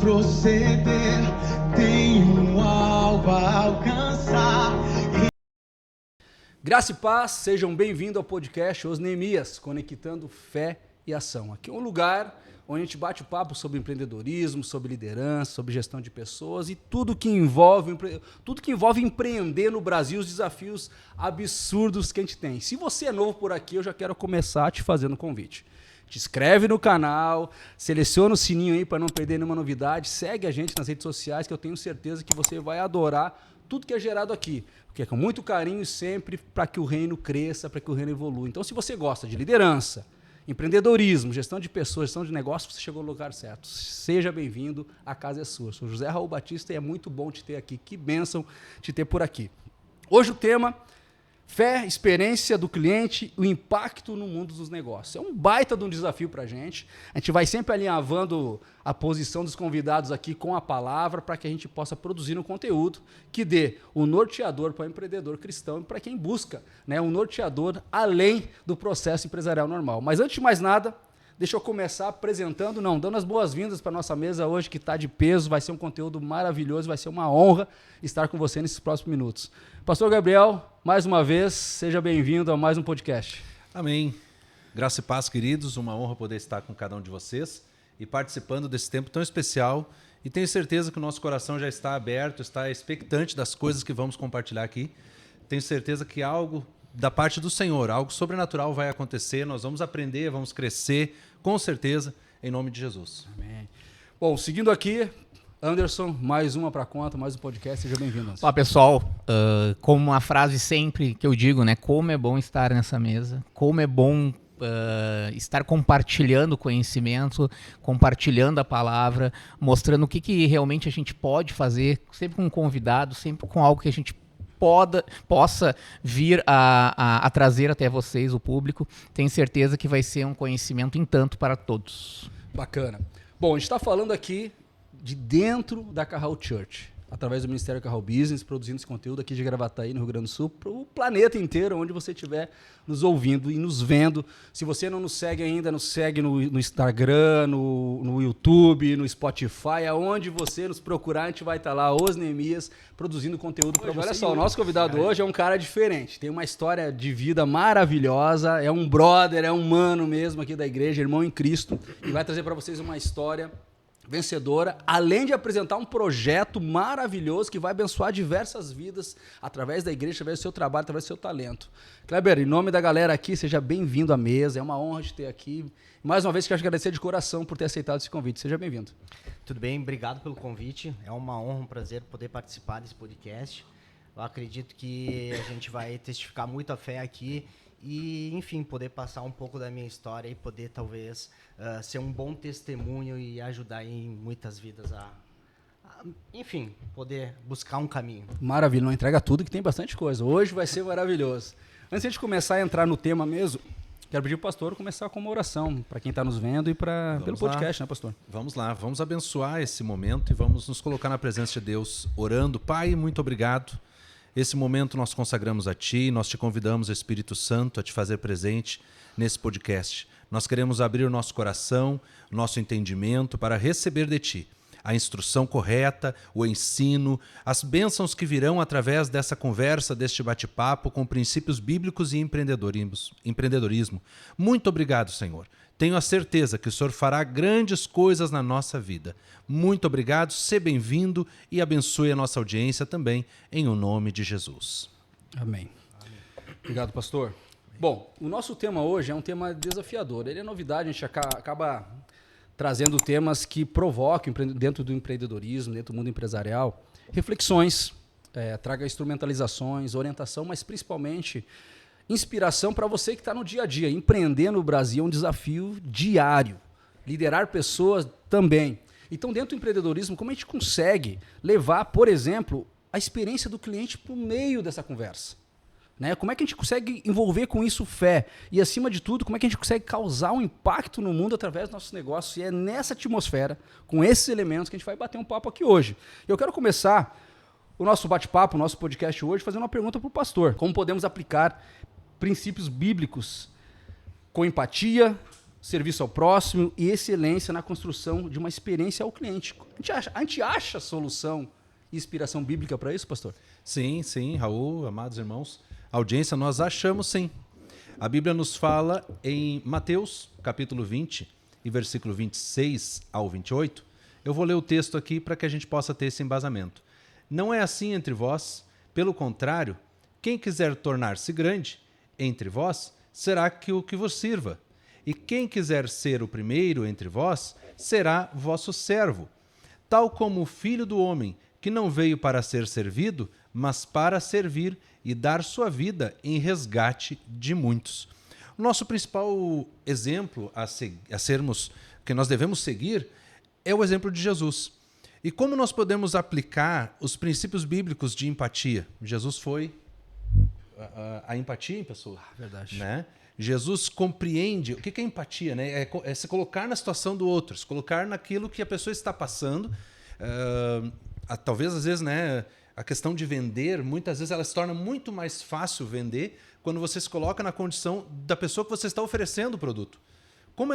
proceder, tenho um alvo a alcançar. Graça e paz, sejam bem-vindos ao podcast Os Neemias, conectando fé e ação. Aqui é um lugar onde a gente bate o papo sobre empreendedorismo, sobre liderança, sobre gestão de pessoas e tudo que envolve empreender no Brasil, os desafios absurdos que a gente tem. Se você é novo por aqui, eu já quero começar te fazendo um convite. Te inscreve no canal, seleciona o sininho aí para não perder nenhuma novidade, segue a gente nas redes sociais que eu tenho certeza que você vai adorar tudo que é gerado aqui, porque é com muito carinho sempre para que o reino cresça, para que o reino evolua. Então, se você gosta de liderança, empreendedorismo, gestão de pessoas, gestão de negócios, você chegou no lugar certo. Seja bem-vindo, a casa é sua. Sou José Raul Batista e é muito bom te ter aqui. Que bênção te ter por aqui. Hoje o tema: fé, experiência do cliente, o impacto no mundo dos negócios. É um baita de um desafio para a gente. A gente vai sempre alinhavando a posição dos convidados aqui com a palavra para que a gente possa produzir um conteúdo que dê o norteador para o empreendedor cristão e para quem busca, né, um norteador além do processo empresarial normal. Mas antes de mais nada, deixa eu começar dando as boas-vindas para a nossa mesa hoje, que está de peso. Vai ser um conteúdo maravilhoso, vai ser uma honra estar com você nesses próximos minutos. Pastor Gabriel, mais uma vez, seja bem-vindo a mais um podcast. Amém. Graça e paz, queridos. Uma honra poder estar com cada um de vocês e participando desse tempo tão especial. E tenho certeza que o nosso coração já está aberto, está expectante das coisas que vamos compartilhar aqui. Tenho certeza que algo da parte do Senhor, algo sobrenatural vai acontecer. Nós vamos aprender, vamos crescer, com certeza, em nome de Jesus. Amém. Bom, seguindo aqui, Anderson, mais uma para conta, mais um podcast. Seja bem-vindo, Anderson. Olá, pessoal. Como uma frase sempre que eu digo, né? Como é bom estar nessa mesa, como é bom estar compartilhando conhecimento, compartilhando a palavra, mostrando o que realmente a gente pode fazer, sempre com um convidado, sempre com algo que a gente possa vir a trazer até vocês, o público. Tenho certeza que vai ser um conhecimento em tanto para todos. Bacana. Bom, a gente está falando aqui de dentro da Carral Church, através do Ministério Carral Business, produzindo esse conteúdo aqui de Gravataí, no Rio Grande do Sul, para o planeta inteiro, onde você estiver nos ouvindo e nos vendo. Se você não nos segue ainda, nos segue no Instagram, no YouTube, no Spotify, aonde você nos procurar, a gente vai estar lá, Os Neemias, produzindo conteúdo para você. Olha só, o nosso convidado hoje é um cara diferente, tem uma história de vida maravilhosa, é um brother, é um mano mesmo aqui da igreja, irmão em Cristo, e vai trazer para vocês uma história vencedora, além de apresentar um projeto maravilhoso que vai abençoar diversas vidas através da igreja, através do seu trabalho, através do seu talento. Kleber, em nome da galera aqui, seja bem-vindo à mesa, é uma honra te ter aqui. Mais uma vez, quero agradecer de coração por ter aceitado esse convite. Seja bem-vindo. Tudo bem, obrigado pelo convite. É uma honra, um prazer poder participar desse podcast. Eu acredito que a gente vai testificar muita fé aqui e, enfim, poder passar um pouco da minha história e poder, talvez, ser um bom testemunho e ajudar em muitas vidas enfim, poder buscar um caminho. Maravilha, não entrega tudo que tem bastante coisa. Hoje vai ser maravilhoso. Antes de começar a entrar no tema mesmo, quero pedir para o pastor começar com uma oração para quem está nos vendo e pelo podcast, né, pastor? Vamos lá, vamos abençoar esse momento e vamos nos colocar na presença de Deus, orando. Pai, muito obrigado. Esse momento nós consagramos a Ti, nós te convidamos, Espírito Santo, a te fazer presente nesse podcast. Nós queremos abrir o nosso coração, o nosso entendimento para receber de Ti a instrução correta, o ensino, as bênçãos que virão através dessa conversa, deste bate-papo com princípios bíblicos e empreendedorismo. Muito obrigado, Senhor. Tenho a certeza que o Senhor fará grandes coisas na nossa vida. Muito obrigado, seja bem-vindo e abençoe a nossa audiência também, em o nome de Jesus. Amém. Obrigado, pastor. Bom, o nosso tema hoje é um tema desafiador. Ele é novidade, a gente acaba trazendo temas que provocam dentro do empreendedorismo, dentro do mundo empresarial, reflexões, traga instrumentalizações, orientação, mas principalmente inspiração para você que está no dia a dia. Empreender no Brasil é um desafio diário. Liderar pessoas também. Então, dentro do empreendedorismo, como a gente consegue levar, por exemplo, a experiência do cliente para o meio dessa conversa? Né? Como é que a gente consegue envolver com isso fé? E, acima de tudo, como é que a gente consegue causar um impacto no mundo através dos nossos negócios? E é nessa atmosfera, com esses elementos, que a gente vai bater um papo aqui hoje. Eu quero começar o nosso bate-papo, o nosso podcast hoje, fazendo uma pergunta para o pastor. Como podemos aplicar princípios bíblicos com empatia, serviço ao próximo e excelência na construção de uma experiência ao cliente. A gente acha solução e inspiração bíblica para isso, pastor? Sim, Raul, amados irmãos. Audiência, nós achamos sim. A Bíblia nos fala em Mateus, capítulo 20, e versículo 26 ao 28. Eu vou ler o texto aqui para que a gente possa ter esse embasamento. Não é assim entre vós, pelo contrário, quem quiser tornar-se grande entre vós, será que o que vos sirva. E quem quiser ser o primeiro entre vós, será vosso servo. Tal como o Filho do Homem, que não veio para ser servido, mas para servir e dar sua vida em resgate de muitos. O nosso principal exemplo que nós devemos seguir, é o exemplo de Jesus. E como nós podemos aplicar os princípios bíblicos de empatia? Jesus foi a empatia em pessoa. Verdade. Né? Jesus compreende o que é empatia, né? É se colocar na situação do outro, se colocar naquilo que a pessoa está passando. Talvez, às vezes, né, a questão de vender, muitas vezes ela se torna muito mais fácil vender quando você se coloca na condição da pessoa que você está oferecendo o produto. O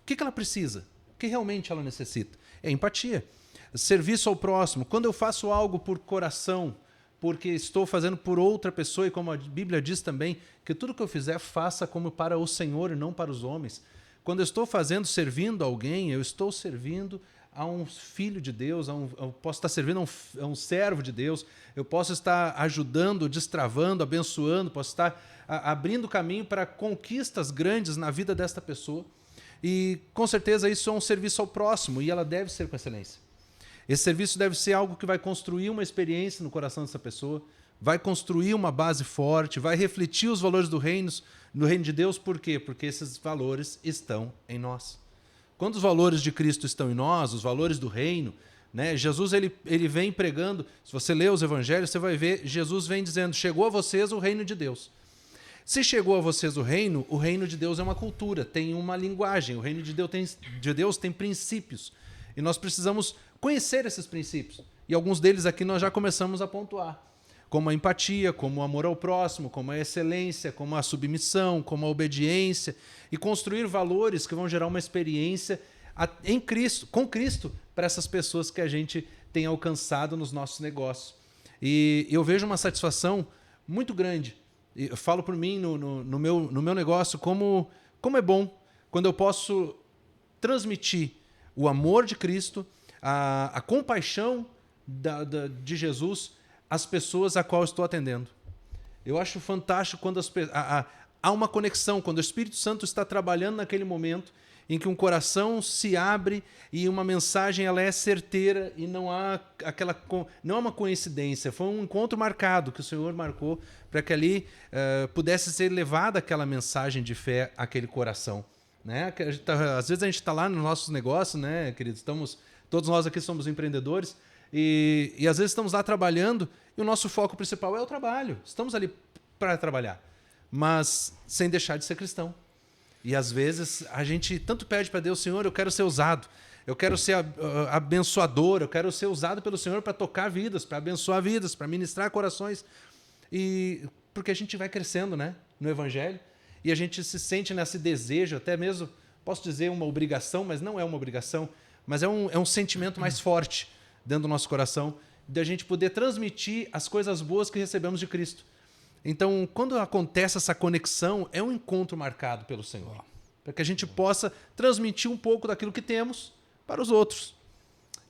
que ela precisa? O que realmente ela necessita? É empatia. Serviço ao próximo. Quando eu faço algo por coração, porque estou fazendo por outra pessoa, e como a Bíblia diz também, que tudo que eu fizer, faça como para o Senhor e não para os homens. Quando eu estou servindo alguém, eu estou servindo a um filho de Deus, eu posso estar servindo a um servo de Deus, eu posso estar ajudando, destravando, abençoando, posso estar abrindo caminho para conquistas grandes na vida desta pessoa. E, com certeza, isso é um serviço ao próximo, e ela deve ser com excelência. Esse serviço deve ser algo que vai construir uma experiência no coração dessa pessoa, vai construir uma base forte, vai refletir os valores do reino de Deus. Por quê? Porque esses valores estão em nós. Quando os valores de Cristo estão em nós, os valores do reino, né? Jesus ele vem pregando, se você ler os evangelhos, você vai ver, Jesus vem dizendo, chegou a vocês o reino de Deus. Se chegou a vocês o reino de Deus é uma cultura, tem uma linguagem, o reino de Deus tem princípios. E nós precisamos conhecer esses princípios. E alguns deles aqui nós já começamos a pontuar. Como a empatia, como o amor ao próximo, como a excelência, como a submissão, como a obediência. E construir valores que vão gerar uma experiência em Cristo, com Cristo, para essas pessoas que a gente tem alcançado nos nossos negócios. E eu vejo uma satisfação muito grande. Eu falo por mim, no meu negócio, como é bom quando eu posso transmitir o amor de Cristo, a compaixão de Jesus às pessoas a qual eu estou atendendo. Eu acho fantástico quando há uma conexão, quando o Espírito Santo está trabalhando naquele momento em que um coração se abre e uma mensagem ela é certeira e não há uma coincidência. Foi um encontro marcado que o Senhor marcou para que ali pudesse ser levada aquela mensagem de fé àquele coração. Né? Às vezes a gente está lá nos nossos negócios, né, queridos? Todos nós aqui somos empreendedores e às vezes estamos lá trabalhando e o nosso foco principal é o trabalho. Estamos ali para trabalhar, mas sem deixar de ser cristão. E às vezes a gente tanto pede para Deus, Senhor, eu quero ser usado, eu quero ser abençoador, eu quero ser usado pelo Senhor para tocar vidas, para abençoar vidas, para ministrar corações. E porque a gente vai crescendo, né, no Evangelho. E a gente se sente nesse desejo, até mesmo, posso dizer uma obrigação, mas não é uma obrigação, mas é um sentimento mais forte dentro do nosso coração, de a gente poder transmitir as coisas boas que recebemos de Cristo. Então, quando acontece essa conexão, é um encontro marcado pelo Senhor, para que a gente possa transmitir um pouco daquilo que temos para os outros.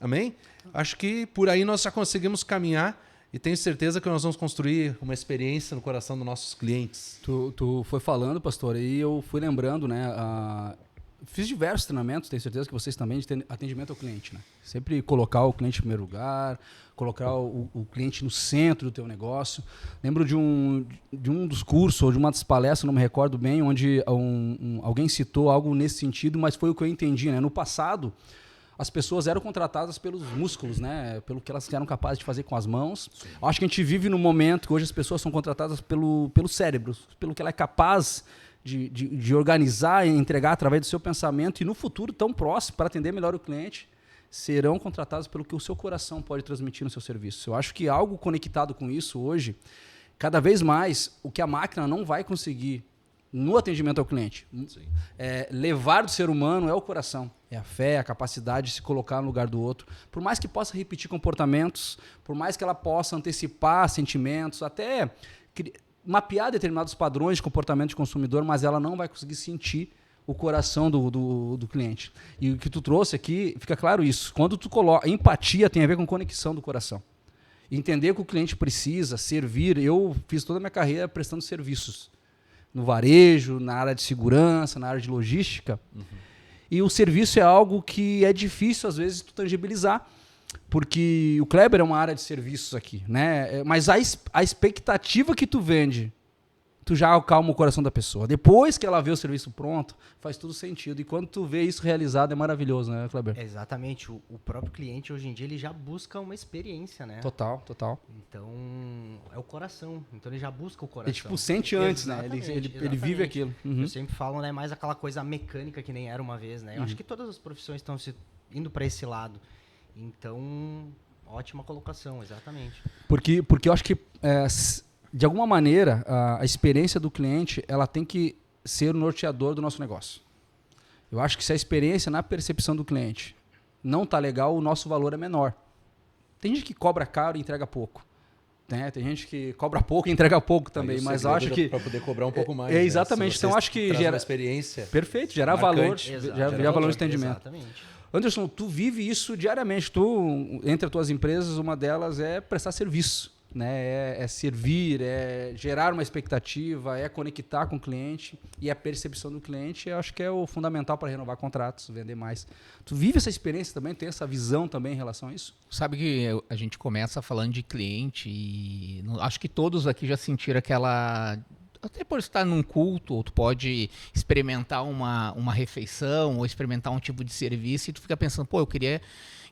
Amém? Acho que por aí nós já conseguimos caminhar. E tenho certeza que nós vamos construir uma experiência no coração dos nossos clientes. Tu foi falando, pastor, e eu fui lembrando, né? Fiz diversos treinamentos, tenho certeza que vocês também, de atendimento ao cliente, né? Sempre colocar o cliente em primeiro lugar, colocar o cliente no centro do teu negócio. Lembro de um dos cursos, ou de uma das palestras, não me recordo bem, onde alguém citou algo nesse sentido, mas foi o que eu entendi, né? No passado, as pessoas eram contratadas pelos músculos, né? Pelo que elas eram capazes de fazer com as mãos. Acho que a gente vive num momento que hoje as pessoas são contratadas pelo cérebro, pelo que ela é capaz de organizar e entregar através do seu pensamento. E no futuro, tão próximo, para atender melhor o cliente, serão contratadas pelo que o seu coração pode transmitir no seu serviço. Eu acho que algo conectado com isso hoje, cada vez mais, o que a máquina não vai conseguir no atendimento ao cliente. Levar do ser humano é o coração, é a fé, a capacidade de se colocar no lugar do outro. Por mais que possa repetir comportamentos, por mais que ela possa antecipar sentimentos, até mapear determinados padrões de comportamento de consumidor, mas ela não vai conseguir sentir o coração do cliente. E o que tu trouxe aqui, fica claro isso. Quando tu coloca... Empatia tem a ver com conexão do coração. Entender o que o cliente precisa, servir. Eu fiz toda a minha carreira prestando serviços. No varejo, na área de segurança, na área de logística. E o serviço é algo que é difícil, às vezes, tu tangibilizar. Porque o Kleber é uma área de serviços aqui, né? Mas a expectativa que tu vende, tu já acalma o coração da pessoa. Depois que ela vê o serviço pronto, faz tudo sentido. E quando tu vê isso realizado, é maravilhoso, né, Kleber? Exatamente. O próprio cliente, hoje em dia, ele já busca uma experiência, né? Total. Então, é o coração. Então, ele já busca o coração. Ele, tipo, sente antes, né? Exatamente, Ele vive aquilo. Eu sempre falo, né? Mais aquela coisa mecânica que nem era uma vez, né? Eu acho que todas as profissões estão indo para esse lado. Então, ótima colocação, exatamente. Porque eu acho que, de alguma maneira, a experiência do cliente ela tem que ser o norteador do nosso negócio. Eu acho que se a experiência na percepção do cliente não está legal, o nosso valor é menor. Tem gente que cobra caro e entrega pouco. Né? Tem gente que cobra pouco e entrega pouco também, mas eu acho que... Para poder cobrar um pouco mais. Exatamente. Né? Então, acho que gera uma experiência. Perfeito, gerar valor, marcante. gerar valor de atendimento. Exatamente. Anderson, tu vive isso diariamente. Entre as tuas empresas, uma delas é prestar serviço, né? É servir, é gerar uma expectativa, é conectar com o cliente. E a percepção do cliente, eu acho que é o fundamental para renovar contratos, vender mais. Tu vive essa experiência também? Tem essa visão também em relação a isso? Sabe que a gente começa falando de cliente e acho que todos aqui já sentiram aquela... Até por estar num culto, ou tu pode experimentar uma refeição, ou experimentar um tipo de serviço, e tu fica pensando, pô, eu queria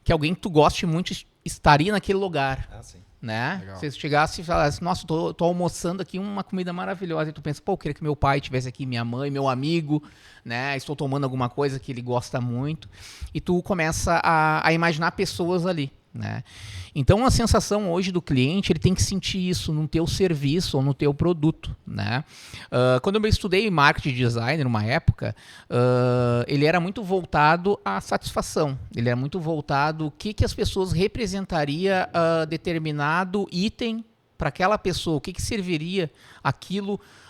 que alguém que tu goste muito estaria naquele lugar. Ah, sim. Né? Se você chegasse e falasse, nossa, tô almoçando aqui uma comida maravilhosa, e tu pensa, pô, eu queria que meu pai estivesse aqui, minha mãe, meu amigo, né? Estou tomando alguma coisa que ele gosta muito, e tu começa a imaginar pessoas ali. Né? Então a sensação hoje do cliente, ele tem que sentir isso no teu serviço ou no teu produto, né? Quando eu estudei marketing design numa época, ele era muito voltado à satisfação, ele era muito voltado o que as pessoas representaria determinado item para aquela pessoa, o que serviria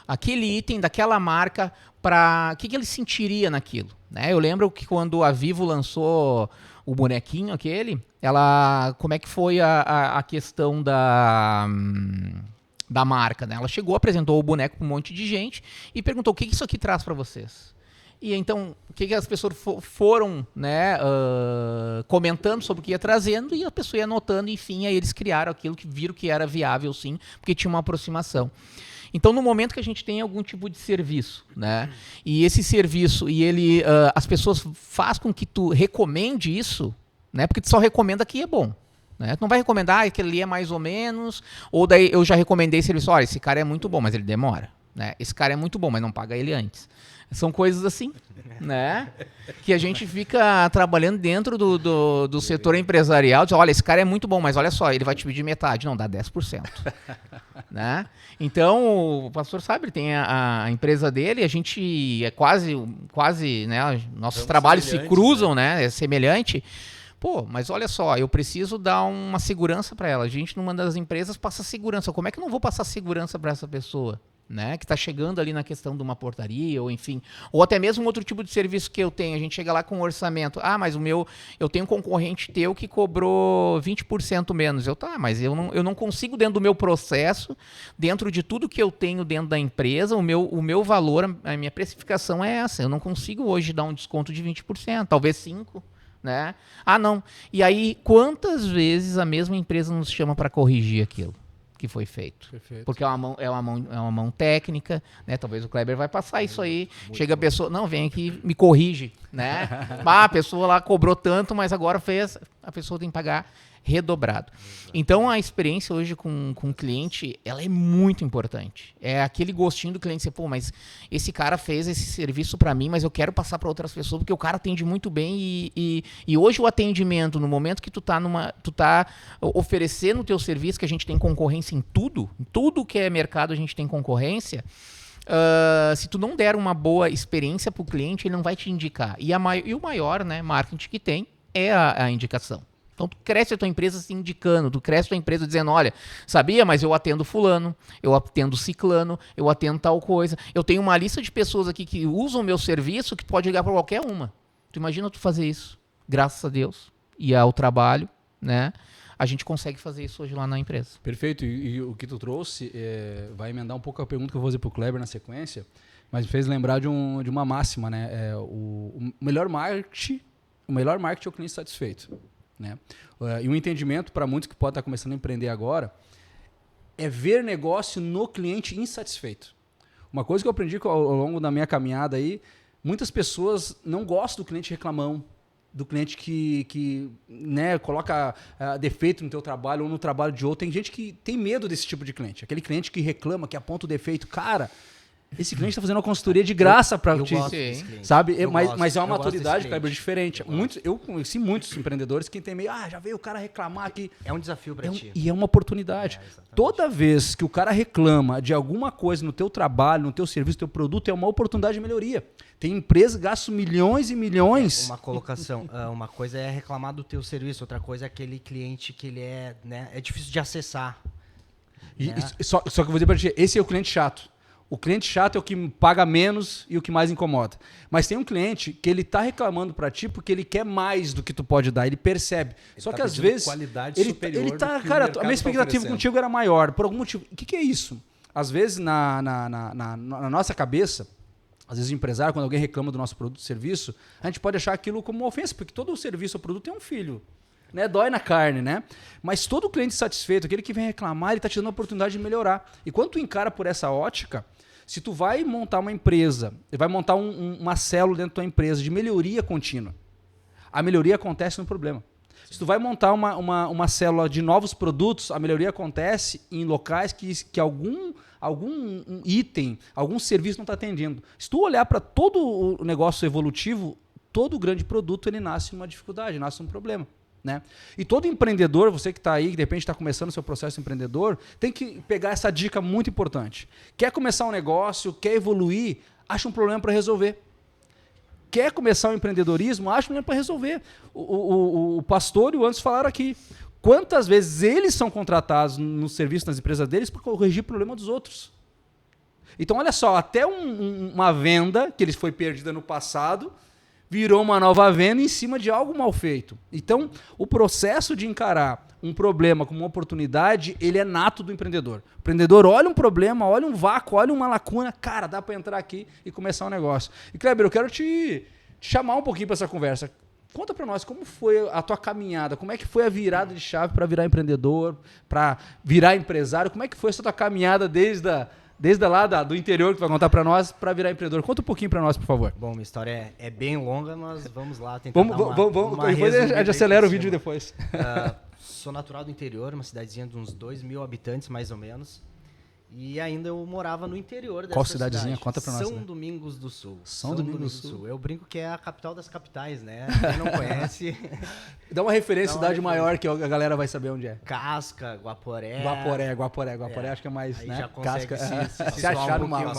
aquele item daquela marca, para o que ele sentiria naquilo, né? Eu lembro que quando a Vivo lançou o bonequinho aquele, como é que foi a questão da marca, né? Ela chegou, apresentou o boneco para um monte de gente e perguntou o que isso aqui traz para vocês. E então, o que as pessoas foram, né, comentando sobre o que ia trazendo, e a pessoa ia anotando, enfim, aí eles criaram aquilo que viram que era viável, sim, porque tinha uma aproximação. Então, no momento que a gente tem algum tipo de serviço, né, e esse serviço, e as pessoas fazem com que tu recomende isso, né, porque tu só recomenda que é bom. Né? Tu não vai recomendar que aquele ali é mais ou menos, ou daí eu já recomendei serviço, olha, esse cara é muito bom, mas ele demora. Né? Esse cara é muito bom, mas não paga ele antes. São coisas assim, né? Que a gente fica trabalhando dentro do setor empresarial, diz, olha, esse cara é muito bom, mas olha só, ele vai te pedir metade. Não, dá 10%. Né? Então, o pastor sabe, ele tem a empresa dele, a gente é quase né? Nossos trabalhos se cruzam, né? É semelhante. Pô, mas olha só, eu preciso dar uma segurança para ela. A gente, numa das empresas, passa segurança. Como é que eu não vou passar segurança para essa pessoa? Né, que está chegando ali na questão de uma portaria, ou enfim, ou até mesmo outro tipo de serviço que eu tenho, a gente chega lá com um orçamento, mas eu tenho um concorrente teu que cobrou 20% menos, mas eu não consigo dentro do meu processo, dentro de tudo que eu tenho dentro da empresa, o meu valor, a minha precificação é essa, eu não consigo hoje dar um desconto de 20%, talvez 5%, né? Não, e aí quantas vezes a mesma empresa nos chama para corrigir aquilo que foi feito. Perfeito. Porque é uma mão técnica, né? Talvez o Kleber vai passar isso aí. Chega a pessoa, não, vem aqui, me corrige, né? A pessoa lá cobrou tanto, mas agora a pessoa tem que pagar redobrado. Então a experiência hoje com o cliente, ela é muito importante. É aquele gostinho do cliente, pô, mas esse cara fez esse serviço para mim, mas eu quero passar para outras pessoas, porque o cara atende muito bem e hoje o atendimento, no momento que tu tá oferecendo o teu serviço, que a gente tem concorrência em tudo que é mercado a gente tem concorrência, se tu não der uma boa experiência para o cliente, ele não vai te indicar. E o maior, né, marketing que tem é a indicação. Então, tu cresce a tua empresa se indicando, tu cresce a tua empresa dizendo, olha, sabia, mas eu atendo fulano, eu atendo ciclano, eu atendo tal coisa. Eu tenho uma lista de pessoas aqui que usam o meu serviço que tu pode ligar para qualquer uma. Tu imagina tu fazer isso? Graças a Deus e ao trabalho, né? A gente consegue fazer isso hoje lá na empresa. Perfeito. E o que tu trouxe vai emendar um pouco a pergunta que eu vou fazer para o Kleber na sequência, mas me fez lembrar de uma máxima, né? O melhor marketing é o cliente satisfeito. Né? E um entendimento para muitos que podem estar começando a empreender agora é ver negócio no cliente insatisfeito. Uma coisa que eu aprendi ao longo da minha caminhada aí, muitas pessoas não gostam do cliente reclamão, do cliente que né, coloca defeito no teu trabalho ou no trabalho de outro. Tem gente que tem medo desse tipo de cliente, aquele cliente que reclama, que aponta o defeito. Cara, esse cliente está fazendo uma consultoria de graça para ti, sabe? Mas é uma maturidade, Kleber, diferente. Eu conheci muitos empreendedores que tem meio, já veio o cara reclamar aqui. É um desafio para ti. E é uma oportunidade. Toda vez que o cara reclama de alguma coisa no teu trabalho, no teu serviço, no teu produto, é uma oportunidade de melhoria. Tem empresas que gastam milhões e milhões. Uma colocação. Uma coisa é reclamar do teu serviço, outra coisa é aquele cliente que ele é difícil de acessar. Né? Só que eu vou dizer para ti, esse é o cliente chato. O cliente chato é o que paga menos e o que mais incomoda. Mas tem um cliente que ele tá reclamando para ti porque ele quer mais do que tu pode dar, ele percebe. Só que às vezes qualidade ele superior tá, do que cara, o a minha expectativa tá contigo era maior, por algum motivo. O que é isso? Às vezes na nossa cabeça, às vezes o empresário, quando alguém reclama do nosso produto ou serviço, a gente pode achar aquilo como uma ofensa, porque todo o serviço ou produto tem um filho. Né? Dói na carne, né? Mas todo cliente satisfeito, aquele que vem reclamar, ele tá te dando a oportunidade de melhorar. E quando tu encara por essa ótica, se tu vai montar uma empresa, vai montar uma célula dentro da tua empresa de melhoria contínua, a melhoria acontece no problema. Se tu vai montar uma célula de novos produtos, a melhoria acontece em locais que algum item, algum serviço não está atendendo. Se tu olhar para todo o negócio evolutivo, todo grande produto ele nasce numa dificuldade, nasce num problema. Né? E todo empreendedor, você que está aí, que de repente está começando o seu processo empreendedor, tem que pegar essa dica muito importante. Quer começar um negócio, quer evoluir, acha um problema para resolver. Quer começar o empreendedorismo, acha um problema para resolver. O pastor e o Anderson falaram aqui. Quantas vezes eles são contratados no serviço, nas empresas deles, para corrigir o problema dos outros? Então, olha só, até uma venda que foi perdida no passado virou uma nova venda em cima de algo mal feito. Então, o processo de encarar um problema como uma oportunidade, ele é nato do empreendedor. O empreendedor olha um problema, olha um vácuo, olha uma lacuna, cara, dá para entrar aqui e começar um negócio. E, Kleber, eu quero te chamar um pouquinho para essa conversa. Conta para nós como foi a tua caminhada, como é que foi a virada de chave para virar empreendedor, para virar empresário, como é que foi essa tua caminhada desde lá do interior que tu vai contar para nós, para virar empreendedor. Conta um pouquinho para nós, por favor. Bom, minha história é bem longa, mas vamos lá tentar vamos depois a gente acelera o vídeo depois. Sou natural do interior, uma cidadezinha de uns 2.000 habitantes, mais ou menos. E ainda eu morava no interior dessa Qual cidadezinha? cidade. Conta pra nós. São Domingos do Sul. São Domingos do Sul. Eu brinco que é a capital das capitais, né? Quem não conhece... Dá uma referência, cidade maior, que a galera vai saber onde é. Casca, Guaporé. Guaporé, acho que é mais, aí né? já consegue Casca. se Se achar no um mapa.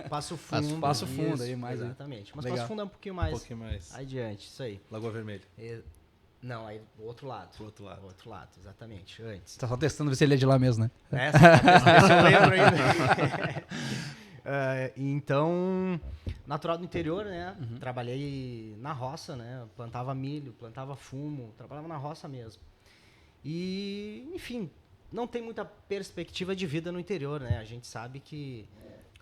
Passo Fundo. Passo Fundo isso, aí, mais. exatamente. Mas Legal. Passo Fundo é um pouquinho mais. Um pouquinho mais. Adiante, isso aí. Lagoa Vermelha. Não, aí do outro lado. Do outro lado. Do outro lado, exatamente. Antes. Tá só testando ver se ele é de lá mesmo, né? Essa eu lembro ainda. Então, natural do interior, né? Trabalhei na roça, né? Plantava milho, plantava fumo, trabalhava na roça mesmo. E, enfim, não tem muita perspectiva de vida no interior, né? A gente sabe que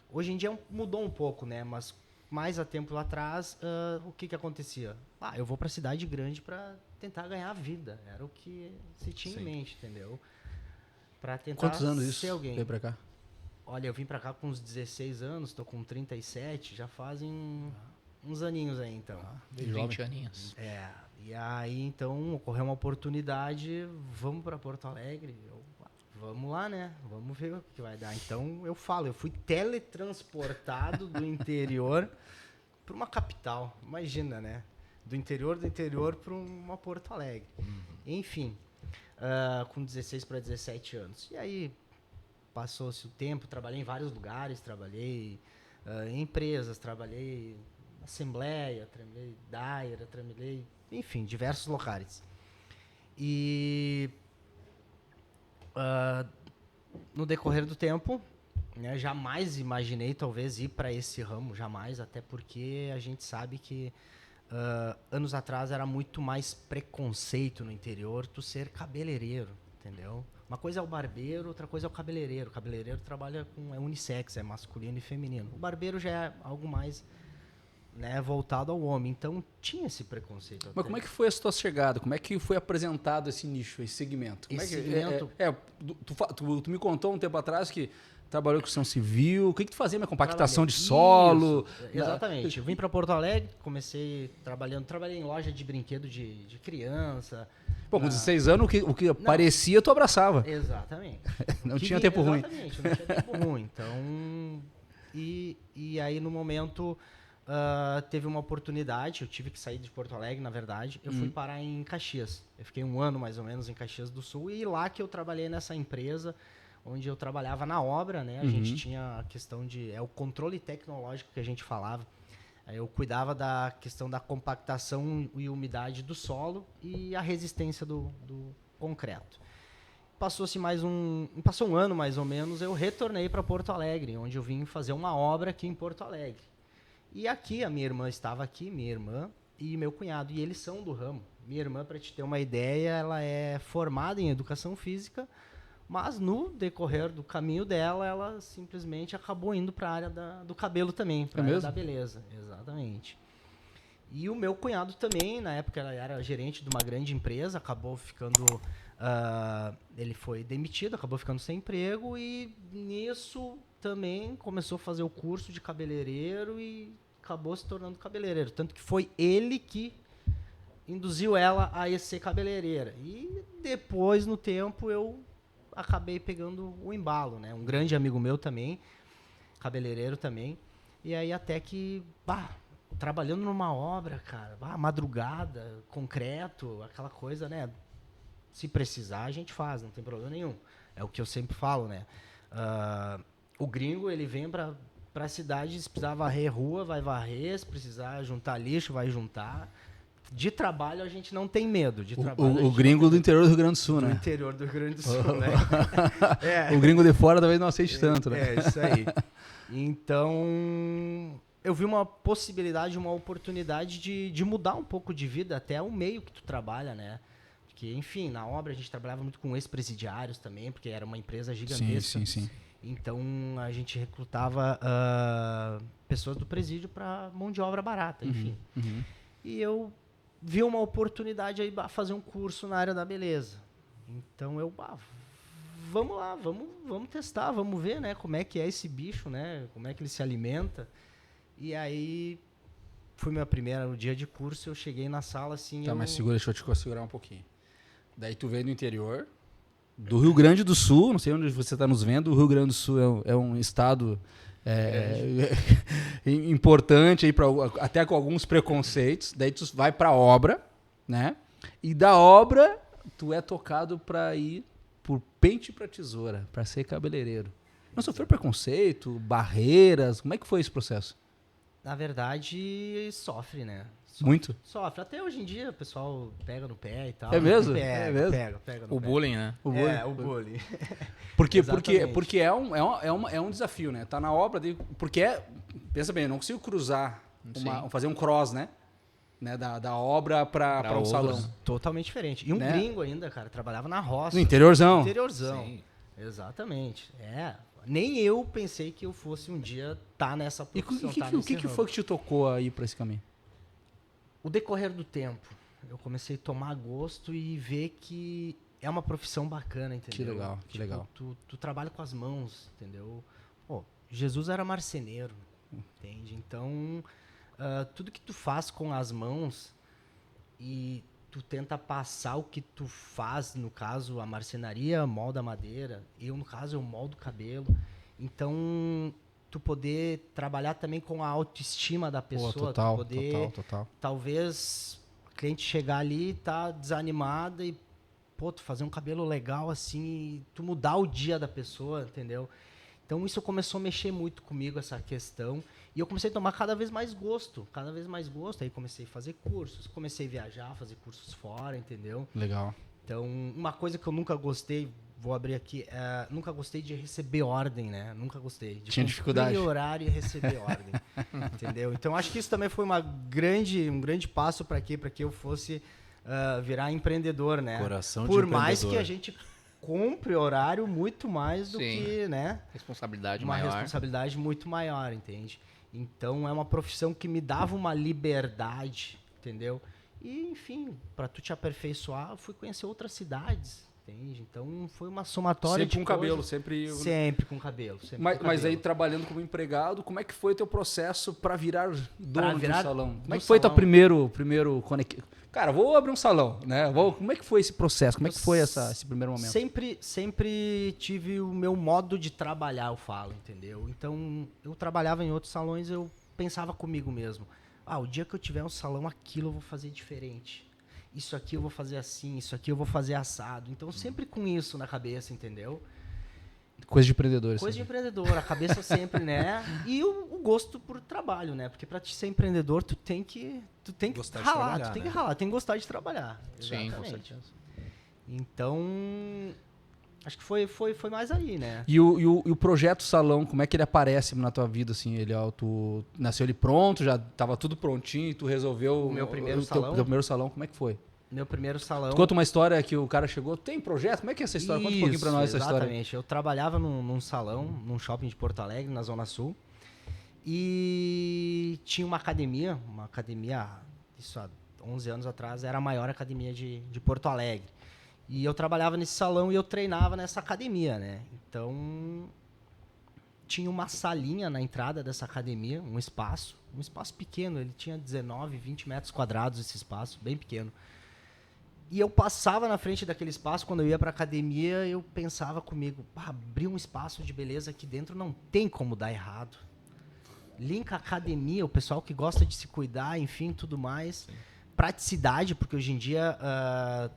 hoje em dia mudou um pouco, né? Mas mais há tempo atrás, o que acontecia? Eu vou para a cidade grande para tentar ganhar a vida. Era o que se tinha em mente, entendeu? Para tentar Quantos anos ser isso alguém. veio pra cá? Olha, eu vim pra cá com uns 16 anos, tô com 37, já fazem uns aninhos aí, então. 20 aninhos. E aí, então, ocorreu uma oportunidade, vamos pra Porto Alegre. Vamos lá, né? Vamos ver o que vai dar. Então, eu fui teletransportado do interior pra uma capital. Imagina, né? Do interior pra uma Porto Alegre. Enfim, com 16 para 17 anos. E aí, passou-se o tempo, trabalhei em vários lugares, trabalhei em empresas, trabalhei na Assembleia, trabalhei Daira, trabalhei, enfim, diversos locais. E no decorrer do tempo, né, jamais imaginei talvez ir para esse ramo, jamais, até porque a gente sabe que anos atrás era muito mais preconceito no interior tu ser cabeleireiro, entendeu? Uma coisa é o barbeiro, outra coisa é o cabeleireiro. O cabeleireiro trabalha é unissex, é masculino e feminino. O barbeiro já é algo mais, né, voltado ao homem. Então tinha esse preconceito. Mas como é que foi a sua chegada? Como é que foi apresentado esse nicho, esse segmento? Como Esse é que, segmento- tu me contou um tempo atrás que trabalhou com construção civil. O que tu fazia? Minha compactação de Trabalhei. solo? Isso, exatamente. Eu vim para Porto Alegre, trabalhei em loja de brinquedo de criança. Pô, com 16 anos, o que parecia, tu abraçava. Exatamente. Não tinha tempo ruim. Exatamente, não tinha tempo ruim. Então, e aí no momento teve uma oportunidade, eu tive que sair de Porto Alegre, na verdade. Eu fui parar em Caxias. Eu fiquei 1 ano mais ou menos em Caxias do Sul e lá que eu trabalhei nessa empresa, onde eu trabalhava na obra, né? A gente tinha a questão o controle tecnológico que a gente falava. Eu cuidava da questão da compactação e umidade do solo e a resistência do concreto. Passou um ano mais ou menos, eu retornei para Porto Alegre, onde eu vim fazer uma obra aqui em Porto Alegre. E aqui, a minha irmã estava aqui, minha irmã e meu cunhado, e eles são do ramo. Minha irmã, para te ter uma ideia, ela é formada em educação física, mas no decorrer do caminho dela, ela simplesmente acabou indo para a área do cabelo também, para a área da beleza. Exatamente. E o meu cunhado também, na época ele era gerente de uma grande empresa, acabou ficando... ele foi demitido, acabou ficando sem emprego e nisso também começou a fazer o curso de cabeleireiro e acabou se tornando cabeleireiro. Tanto que foi ele que induziu ela a ser cabeleireira. E depois, no tempo, eu acabei pegando o embalo, né? Um grande amigo meu também, cabeleireiro também. E aí até que, trabalhando numa obra, cara, madrugada, concreto, aquela coisa, né? Se precisar, a gente faz, não tem problema nenhum. É o que eu sempre falo, né? O gringo, ele vem pra cidade, se precisar varrer rua, vai varrer, se precisar juntar lixo, vai juntar. De trabalho, a gente não tem medo. O gringo do interior do Rio Grande do Sul, né? Do interior do Rio Grande do Sul, né? O gringo de fora talvez não aceite tanto, né? É, isso aí. Então, eu vi uma possibilidade, uma oportunidade de mudar um pouco de vida, até o meio que tu trabalha, né? Porque, enfim, na obra a gente trabalhava muito com ex-presidiários também, porque era uma empresa gigantesca. Sim. Então, a gente recrutava pessoas do presídio para mão de obra barata, enfim. E eu vi uma oportunidade aí fazer um curso na área da beleza. Então, vamos lá, vamos testar, vamos ver, né, como é que é esse bicho, né, como é que ele se alimenta. E aí, foi meu primeiro dia de curso, eu cheguei na sala assim... Tá, mas deixa eu te segurar um pouquinho. Daí tu veio do interior, do Rio Grande do Sul, não sei onde você está nos vendo, o Rio Grande do Sul é um estado importante, aí até com alguns preconceitos. Daí tu vai para a obra, né? E da obra, tu é tocado para ir por pente para tesoura, para ser cabeleireiro. Não sofreu preconceito, barreiras? Como é que foi esse processo? Na verdade, sofre, né? Muito? Sofre. Até hoje em dia o pessoal pega no pé e tal. É mesmo? Pega no O pé. bullying, né? O bullying. Porque é um desafio, né? Tá na obra, porque pensa bem, eu não consigo cruzar, fazer um cross, né? Da obra para um salão. Totalmente diferente. E um gringo ainda, cara, trabalhava na roça. No interiorzão. Sim. Exatamente. Nem eu pensei que eu fosse um dia estar nessa profissão. E o que foi que te tocou aí para esse caminho? O decorrer do tempo, eu comecei a tomar gosto e ver que é uma profissão bacana, entendeu? Que legal. Tu trabalha com as mãos, entendeu? Pô, Jesus era marceneiro, entende? Então, tudo que tu faz com as mãos e tu tenta passar o que tu faz, no caso, a marcenaria molda a madeira, eu, no caso, eu moldo o cabelo. Então, tu poder trabalhar também com a autoestima da pessoa. Total. Talvez o cliente chegar ali e tá desanimada e pô, tu fazer um cabelo legal assim, e tu mudar o dia da pessoa, entendeu? Então isso começou a mexer muito comigo, essa questão. E eu comecei a tomar cada vez mais gosto. Aí comecei a fazer cursos, comecei a viajar, fazer cursos fora, entendeu? Legal. Então, uma coisa que eu nunca gostei, vou abrir aqui, nunca gostei de receber ordem, né? Nunca gostei. De Tinha dificuldade. cumprir horário e receber ordem, entendeu? Então, acho que isso também foi um grande passo para quê? Para que eu fosse virar empreendedor, né? Coração de Por mais empreendedor. que a gente cumpre horário muito mais do Sim. que, né? Responsabilidade Uma maior. responsabilidade muito maior, entende? Então, é uma profissão que me dava uma liberdade, entendeu? E, enfim, para tu te aperfeiçoar, eu fui conhecer outras cidades, entende? Então, foi uma somatória Sempre de com cabelo, coisas. sempre... Sempre com cabelo. Sempre Mas, com mas aí, cabelo. trabalhando como empregado, como é que foi teu processo para virar dono virar do salão? Como é do que foi teu salão? primeiro Cara, vou abrir um salão, né? Como é que foi esse processo? Como é que foi esse primeiro momento? Sempre tive o meu modo de trabalhar, eu falo, entendeu? Então, eu trabalhava em outros salões, eu pensava comigo mesmo. O dia que eu tiver um salão, aquilo eu vou fazer diferente. Isso aqui eu vou fazer assim, isso aqui eu vou fazer assado. Então, sempre com isso na cabeça, entendeu? Coisa de empreendedor. Coisa de assim. empreendedor, a cabeça sempre, né? E o gosto por trabalho, né? Porque para te ser empreendedor, tu tem que Gostar de ralar, trabalhar, tu tem né? que ralar, tem que gostar de trabalhar. Sim, com Exatamente. certeza. Então, acho que foi mais aí, né? E o projeto salão, como é que ele aparece na tua vida, assim? Tu nasceu ele pronto, já tava tudo prontinho e tu resolveu... O meu primeiro salão? Teu primeiro salão, como é que foi? Meu primeiro salão. Tu conta uma história que o cara chegou, tem projeto? Como é que é essa história? Conta um pouquinho pra nós essa história. Exatamente. Eu trabalhava num salão, num shopping de Porto Alegre, na Zona Sul. E tinha uma academia, isso há 11 anos atrás, era a maior academia de Porto Alegre. E eu trabalhava nesse salão e eu treinava nessa academia, né? Então, tinha uma salinha na entrada dessa academia, um espaço pequeno, ele tinha 19, 20 metros quadrados esse espaço, bem pequeno. E eu passava na frente daquele espaço, quando eu ia para a academia, eu pensava comigo, abrir um espaço de beleza aqui dentro não tem como dar errado. Linka academia, o pessoal que gosta de se cuidar, enfim, tudo mais. Sim. Praticidade, porque hoje em dia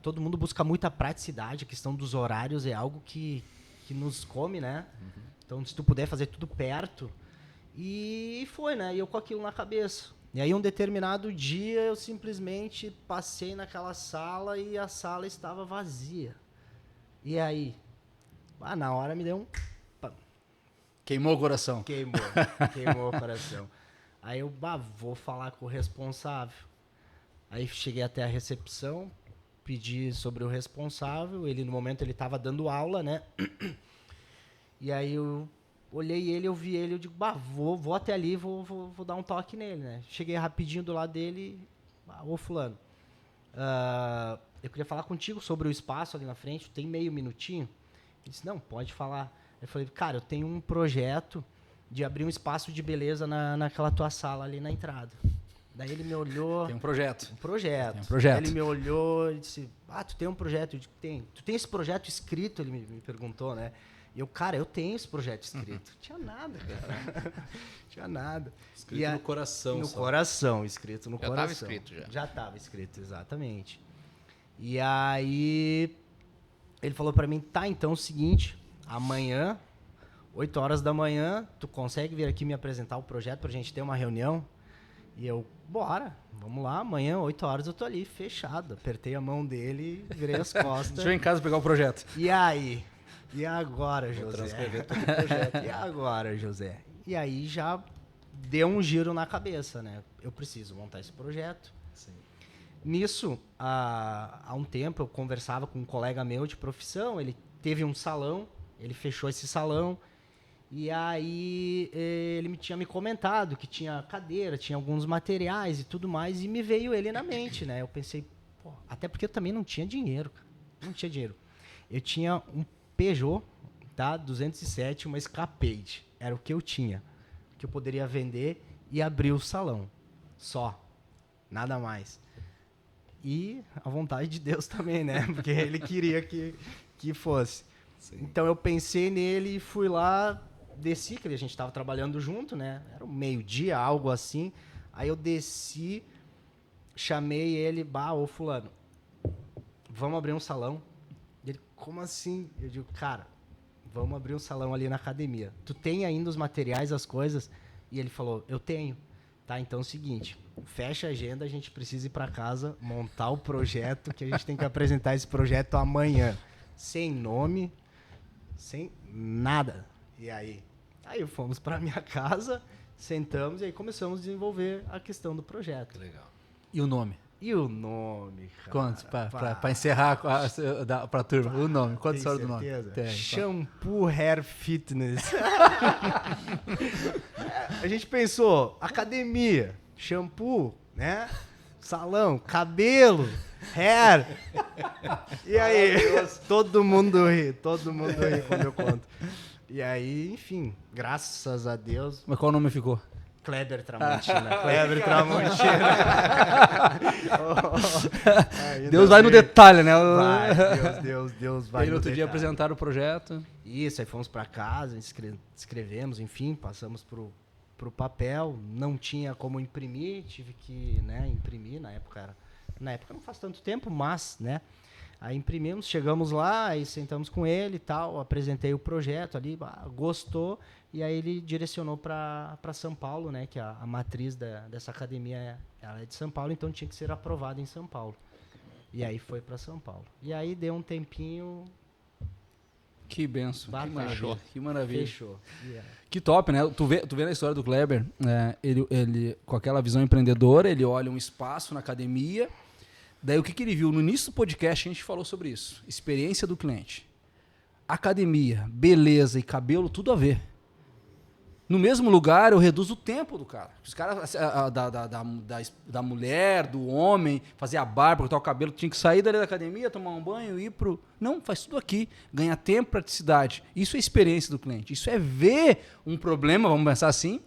todo mundo busca muita praticidade, a questão dos horários é algo que nos come, né? Uhum. Então, se tu puder fazer tudo perto. E foi, né? E eu com aquilo na cabeça. E aí, um determinado dia, eu simplesmente passei naquela sala e a sala estava vazia. E aí? Na hora me deu um... Queimou o coração. Queimou o coração. Aí eu vou falar com o responsável. Aí cheguei até a recepção, pedi sobre o responsável. Ele, no momento, ele estava dando aula, né? E aí eu olhei ele, eu vi ele, eu digo, vou até ali, vou dar um toque nele, né? Cheguei rapidinho do lado dele, ô fulano, eu queria falar contigo sobre o espaço ali na frente, tem meio minutinho? Ele disse, não, pode falar. Eu falei, cara, eu tenho um projeto de abrir um espaço de beleza naquela tua sala ali na entrada. Daí ele me olhou... Tem um projeto. Um projeto. Tem um projeto. Ele me olhou e disse, tu tem um projeto? Eu disse, tem. Tu tem esse projeto escrito? Ele me perguntou, né? E eu, cara, eu tenho esse projeto escrito. Não tinha nada, cara. Tinha nada. Escrito no coração. No só. coração, escrito no coração. Já estava escrito, já. Já estava escrito, exatamente. E aí, ele falou pra mim, tá, então é o seguinte, amanhã, 8 horas da manhã, tu consegue vir aqui me apresentar o projeto pra gente ter uma reunião? E eu, bora, vamos lá, amanhã, 8 horas eu tô ali, fechado. Apertei a mão dele, virei as costas. Deixa eu ir em casa pegar o projeto. E aí? E agora, Vou José? transcrever todo o projeto. E agora, José? E aí já deu um giro na cabeça, né? Eu preciso montar esse projeto. Sim. Nisso, há um tempo, eu conversava com um colega meu de profissão, ele teve um salão, ele fechou esse salão, e aí ele tinha me comentado que tinha cadeira, tinha alguns materiais e tudo mais, e me veio ele na mente, né? Eu pensei, até porque eu também não tinha dinheiro, cara. Não tinha dinheiro. Eu tinha um Peugeot, tá? 207, uma Escapade. Era o que eu tinha. Que eu poderia vender e abrir o salão. Só. Nada mais. E a vontade de Deus também, né? Porque ele queria que fosse. Sim. Então eu pensei nele e fui lá, desci, que a gente estava trabalhando junto, né? Era um meio-dia, algo assim. Aí eu desci, chamei ele, ô fulano, vamos abrir um salão. Ele, como assim? Eu digo, cara, vamos abrir um salão ali na academia. Tu tem ainda os materiais, as coisas? E ele falou, eu tenho. Tá, então é o seguinte, fecha a agenda, a gente precisa ir para casa, montar o projeto, que a gente tem que apresentar esse projeto amanhã. Sem nome, sem nada. E aí fomos para minha casa, sentamos e aí começamos a desenvolver a questão do projeto. Legal. E o nome? E o nome, cara? Quantos? Para encerrar para a turma. O nome. Quantas Tem horas do nome? certeza? Tem, Shampoo Hair Fitness. A gente pensou, academia, shampoo, né? Salão, cabelo, hair. E aí, todo mundo ri quando eu conto. E aí, enfim, graças a Deus, Mas qual nome ficou? Kleber Tramontina. Kleber Tramontina. Deus vai no detalhe, né? Vai, Deus vai Aí no no outro dia detalhe. apresentaram o projeto. Isso, aí fomos para casa, escrevemos, enfim, passamos pro papel. Não tinha como imprimir, tive que, né, imprimir. Na época não faz tanto tempo, mas, né? Aí imprimimos, chegamos lá, aí sentamos com ele e tal, apresentei o projeto ali, gostou, e aí ele direcionou para São Paulo, né? Que a matriz dessa academia ela é de São Paulo, então tinha que ser aprovada em São Paulo. E aí foi para São Paulo. E aí deu um tempinho, Que benção. Que Bateu. maravilha. Que maravilha. fechou. Yeah. Que top, né? Tu vê na história do Kleber, ele com aquela visão empreendedora, ele olha um espaço na academia. Daí o que ele viu? No início do podcast a gente falou sobre isso. Experiência do cliente. Academia, beleza e cabelo, tudo a ver. No mesmo lugar eu reduzo o tempo do cara. Os caras, da mulher, do homem, fazer a barba, cortar o cabelo, tinha que sair dali da academia, tomar um banho, ir pro... Não, faz tudo aqui. Ganha tempo, praticidade. Isso é experiência do cliente. Isso é ver um problema, vamos pensar assim,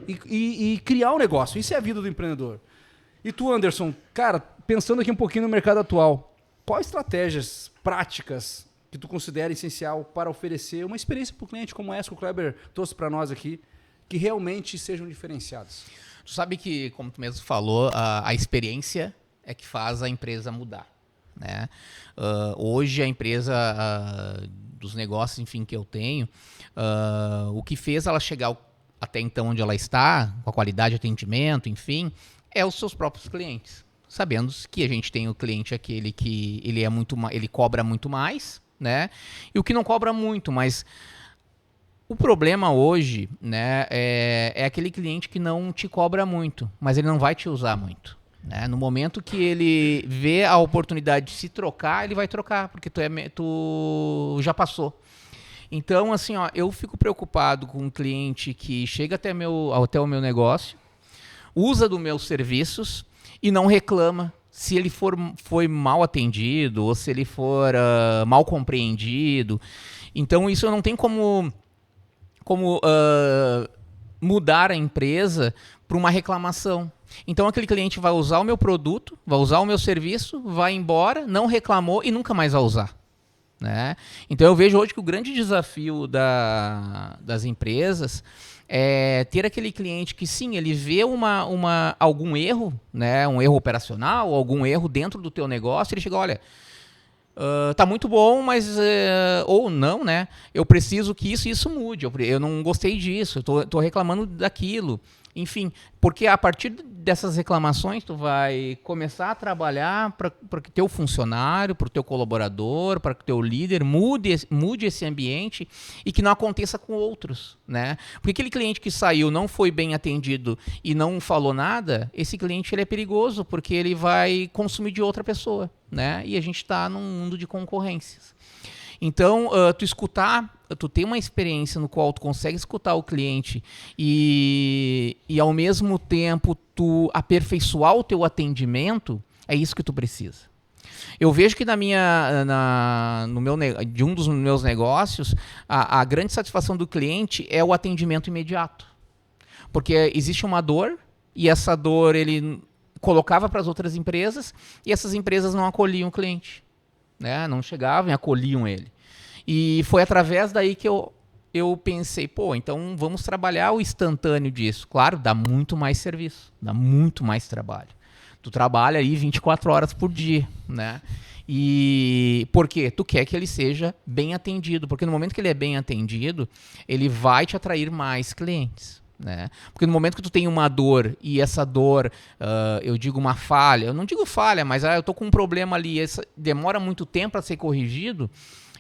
e criar um negócio. Isso é a vida do empreendedor. E tu, Anderson, cara, pensando aqui um pouquinho no mercado atual, quais estratégias práticas que tu considera essencial para oferecer uma experiência para o cliente como essa que o Kleber trouxe para nós aqui, que realmente sejam diferenciadas? Tu sabe que, como tu mesmo falou, a experiência é que faz a empresa mudar, né? Hoje a empresa dos negócios, enfim, que eu tenho, o que fez ela chegar até então onde ela está, com a qualidade de atendimento, enfim, é os seus próprios clientes. Sabendo que a gente tem o cliente aquele que ele cobra muito mais, né? E o que não cobra muito, mas o problema hoje, né, é aquele cliente que não te cobra muito, mas ele não vai te usar muito, né? No momento que ele vê a oportunidade de se trocar, ele vai trocar, porque tu já passou. Então, assim, ó, eu fico preocupado com um cliente que chega até o meu negócio, usa dos meus serviços e não reclama se ele foi mal atendido ou se ele for mal compreendido. Então, isso não tem como mudar a empresa para uma reclamação. Então, aquele cliente vai usar o meu produto, vai usar o meu serviço, vai embora, não reclamou e nunca mais vai usar, né? Então, eu vejo hoje que o grande desafio das empresas é ter aquele cliente que, sim, ele vê algum erro, né, um erro operacional, algum erro dentro do teu negócio, ele chega, olha, tá muito bom, mas ou não, né? Eu preciso que isso mude. Eu não gostei disso, eu tô reclamando daquilo. Enfim, porque a partir dessas reclamações tu vai começar a trabalhar para que teu funcionário, para o teu colaborador, para que teu líder mude esse ambiente e que não aconteça com outros, né? Porque aquele cliente que saiu, não foi bem atendido e não falou nada, esse cliente ele é perigoso porque ele vai consumir de outra pessoa, né? E a gente está num mundo de concorrências. Então, tu tem uma experiência no qual tu consegue escutar o cliente e ao mesmo tempo tu aperfeiçoar o teu atendimento, é isso que tu precisa. Eu vejo que de um dos meus negócios, a grande satisfação do cliente é o atendimento imediato. Porque existe uma dor e essa dor ele colocava para as outras empresas e essas empresas não acolhiam o cliente, né? Não chegavam e acolhiam ele. E foi através daí que eu pensei, então vamos trabalhar o instantâneo disso. Claro, dá muito mais serviço, dá muito mais trabalho. Tu trabalha aí 24 horas por dia, né? E por quê? Tu quer que ele seja bem atendido, porque no momento que ele é bem atendido, ele vai te atrair mais clientes. Né? Porque no momento que tu tem uma dor e essa dor, eu digo uma falha, eu não digo falha, mas eu tô com um problema ali, demora muito tempo para ser corrigido,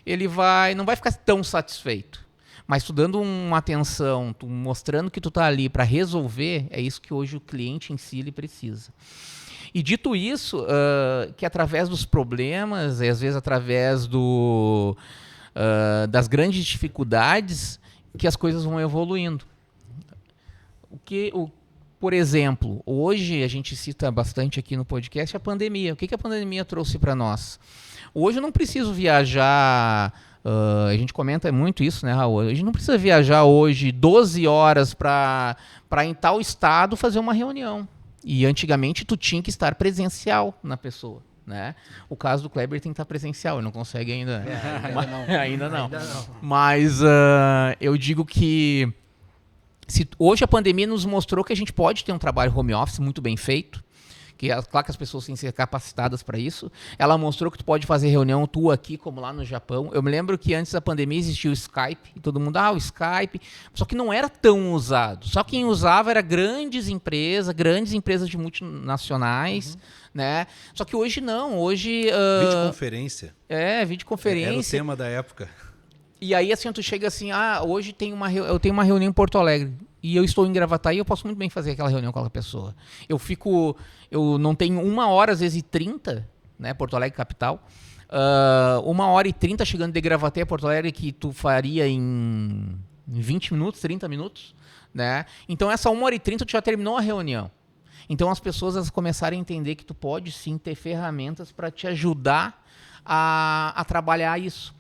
ele não vai ficar tão satisfeito. Mas tu dando uma atenção, tu mostrando que tu tá ali para resolver, é isso que hoje o cliente em si ele precisa. E dito isso, que através dos problemas, e às vezes através das grandes dificuldades, que as coisas vão evoluindo. Por exemplo, hoje a gente cita bastante aqui no podcast a pandemia. O que a pandemia trouxe para nós? Hoje eu não preciso viajar, a gente comenta muito isso, né, Raul? A gente não precisa viajar hoje 12 horas para em tal estado fazer uma reunião. E antigamente tu tinha que estar presencial na pessoa. Né? O caso do Kleber tem que estar presencial, ele não consegue ainda. Ainda não. Mas eu digo que hoje a pandemia nos mostrou que a gente pode ter um trabalho home office muito bem feito, claro que as pessoas têm que ser capacitadas para isso. Ela mostrou que tu pode fazer reunião tu aqui, como lá no Japão. Eu me lembro que antes da pandemia existia o Skype, e todo mundo, o Skype, só que não era tão usado. Só quem usava era grandes empresas de multinacionais, né? Só que hoje não, hoje... Videoconferência. Videoconferência. Era o tema da época. E aí, assim, tu chega assim, hoje eu tenho uma reunião em Porto Alegre e eu estou em Gravataí, eu posso muito bem fazer aquela reunião com aquela pessoa. Eu não tenho 1h, às vezes, e 30, né, Porto Alegre capital, 1h30 chegando de Gravataí a Porto Alegre que tu faria em 20 minutos, 30 minutos, né? Então, essa 1h30 tu já terminou a reunião. Então, as pessoas começarem a entender que tu pode, sim, ter ferramentas para te ajudar a trabalhar isso.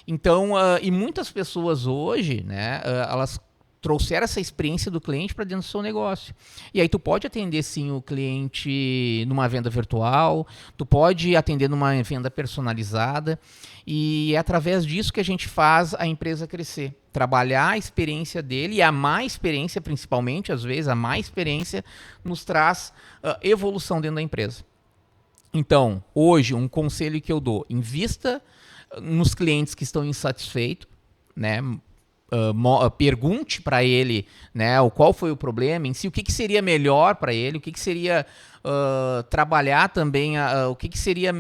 Então, e muitas pessoas hoje, né, elas trouxeram essa experiência do cliente para dentro do seu negócio. E aí tu pode atender, sim, o cliente numa venda virtual, tu pode atender numa venda personalizada, e é através disso que a gente faz a empresa crescer. Trabalhar a experiência dele, e a má experiência, principalmente, às vezes, a má experiência nos traz evolução dentro da empresa. Então, hoje, um conselho que eu dou, invista nos clientes que estão insatisfeitos, né? Pergunte para ele, né, qual foi o problema em si, o que seria melhor para ele, o que seria trabalhar também, o que seria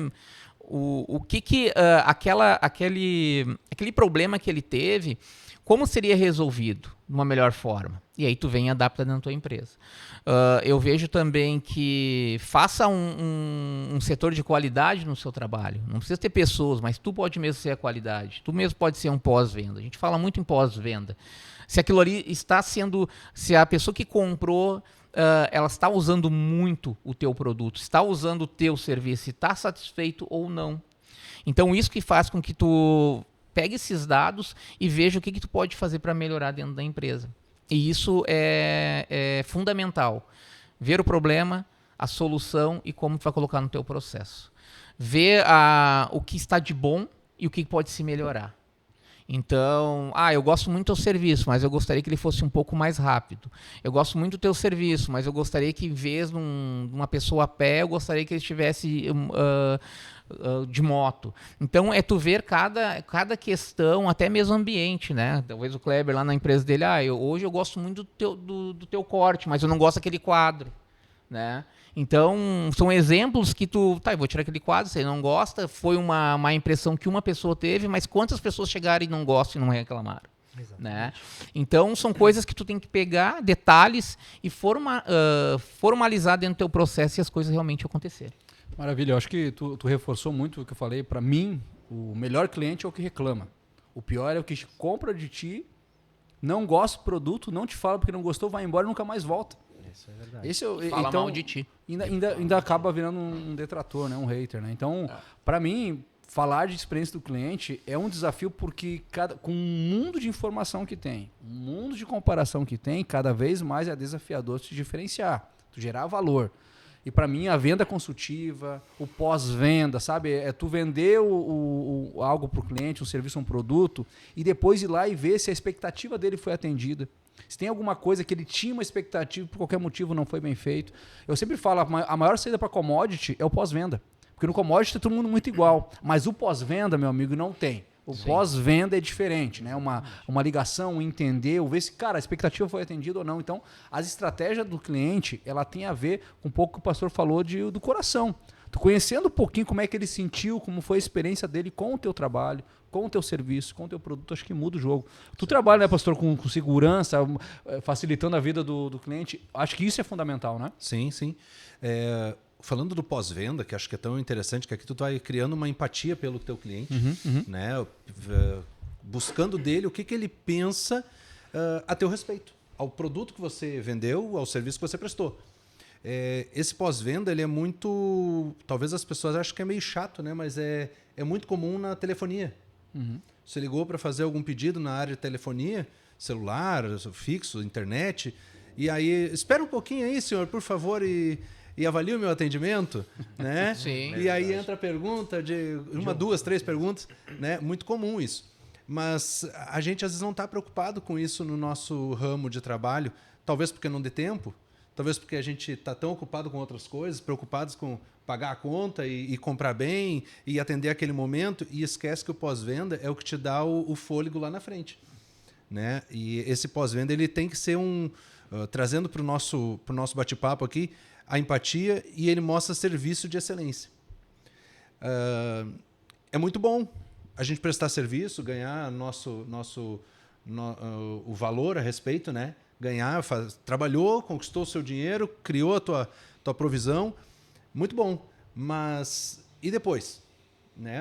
aquele problema que ele teve, como seria resolvido de uma melhor forma. E aí tu vem e adapta dentro da tua empresa. Eu vejo também que faça um setor de qualidade no seu trabalho. Não precisa ter pessoas, mas tu pode mesmo ser a qualidade. Tu mesmo pode ser um pós-venda. A gente fala muito em pós-venda. Se aquilo ali está sendo... Se a pessoa que comprou, ela está usando muito o teu produto, está usando o teu serviço, está satisfeito ou não. Então, isso que faz com que tu pegue esses dados e veja o que tu pode fazer para melhorar dentro da empresa. E isso é fundamental. Ver o problema, a solução e como tu vai colocar no teu processo. Ver o que está de bom e o que pode se melhorar. Então, eu gosto muito do teu serviço, mas eu gostaria que ele fosse um pouco mais rápido. Eu gosto muito do teu serviço, mas eu gostaria que, em vez de uma pessoa a pé, eu gostaria que ele estivesse de moto. Então, é tu ver cada questão, até mesmo ambiente, né? Talvez o Kleber lá na empresa dele, hoje eu gosto muito do teu corte, mas eu não gosto daquele quadro, né? Então, são exemplos que eu vou tirar aquele quadro, você não gosta, foi uma impressão que uma pessoa teve, mas quantas pessoas chegaram e não gostam e não reclamaram? Né? Então, são coisas que tu tem que pegar, detalhes, e formalizar dentro do teu processo e as coisas realmente acontecerem. Maravilha, eu acho que tu reforçou muito o que eu falei. Para mim, o melhor cliente é o que reclama. O pior é o que compra de ti, não gosta do produto, não te fala porque não gostou, vai embora e nunca mais volta. Isso é verdade. Fala então, mal de ti. Ainda acaba virando um detrator, né? Um hater, né? Então, para mim, falar de experiência do cliente é um desafio porque com um mundo de informação que tem, um mundo de comparação que tem, cada vez mais é desafiador te diferenciar, tu gerar valor. E para mim, a venda consultiva, o pós-venda, sabe? É tu vender algo para o cliente, um serviço, um produto, e depois ir lá e ver se a expectativa dele foi atendida. Se tem alguma coisa que ele tinha uma expectativa, por qualquer motivo não foi bem feito. Eu sempre falo, a maior saída para commodity é o pós-venda. Porque no commodity é todo mundo muito igual. Mas o pós-venda, meu amigo, não tem. O pós-venda é diferente, né? Uma ligação, entender, ver se, cara, a expectativa foi atendida ou não. Então, as estratégias do cliente, ela tem a ver com um pouco que o pastor falou do coração. Tu conhecendo um pouquinho como é que ele sentiu, como foi a experiência dele com o teu trabalho, com o teu serviço, com o teu produto, acho que muda o jogo. Tu trabalha, né, pastor, com segurança, facilitando a vida do cliente. Acho que isso é fundamental, né? Sim, sim. Falando do pós-venda, que acho que é tão interessante, que aqui tu vai criando uma empatia pelo teu cliente, né? Buscando dele o que ele pensa a teu respeito, ao produto que você vendeu, ao serviço que você prestou. Esse pós-venda, ele é muito... Talvez as pessoas achem que é meio chato, né? Mas é muito comum na telefonia. Você ligou para fazer algum pedido na área de telefonia, celular, fixo, internet, e aí, espera um pouquinho aí, senhor, por favor, e avalie o meu atendimento, né? Sim. E aí entra a pergunta de 1, 2, 3 perguntas, né? Muito comum isso. Mas a gente às vezes não está preocupado com isso no nosso ramo de trabalho, talvez porque não dê tempo, talvez porque a gente está tão ocupado com outras coisas, preocupados com pagar a conta e comprar bem e atender aquele momento, e esquece que o pós-venda é o que te dá o fôlego lá na frente, né? E esse pós-venda ele tem que ser trazendo para o nosso bate-papo aqui, a empatia, e ele mostra serviço de excelência. É muito bom a gente prestar serviço, ganhar o valor a respeito, né? Ganhar, trabalhou, conquistou o seu dinheiro, criou a tua provisão, muito bom. Mas e depois? Né?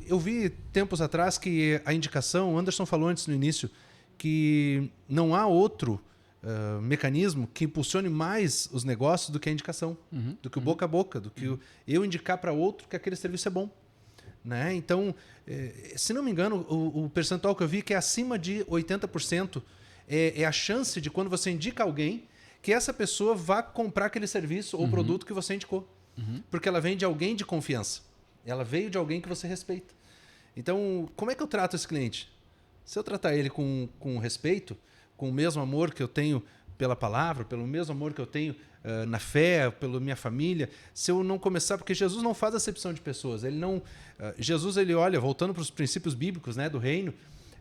Eu vi tempos atrás que a indicação, o Anderson falou antes no início, que não há outro mecanismo que impulsione mais os negócios do que a indicação, do que o boca a boca, do que eu indicar para outro que aquele serviço é bom. Né? Então, se não me engano, o percentual que eu vi que é acima de 80% é a chance de quando você indica alguém que essa pessoa vá comprar aquele serviço ou produto que você indicou. Porque ela vem de alguém de confiança. Ela veio de alguém que você respeita. Então, como é que eu trato esse cliente? Se eu tratar ele com respeito, com o mesmo amor que eu tenho pela palavra, pelo mesmo amor que eu tenho na fé, pela minha família, se eu não começar... Porque Jesus não faz acepção de pessoas. Ele não, Jesus, ele olha, voltando para os princípios bíblicos, né, do reino,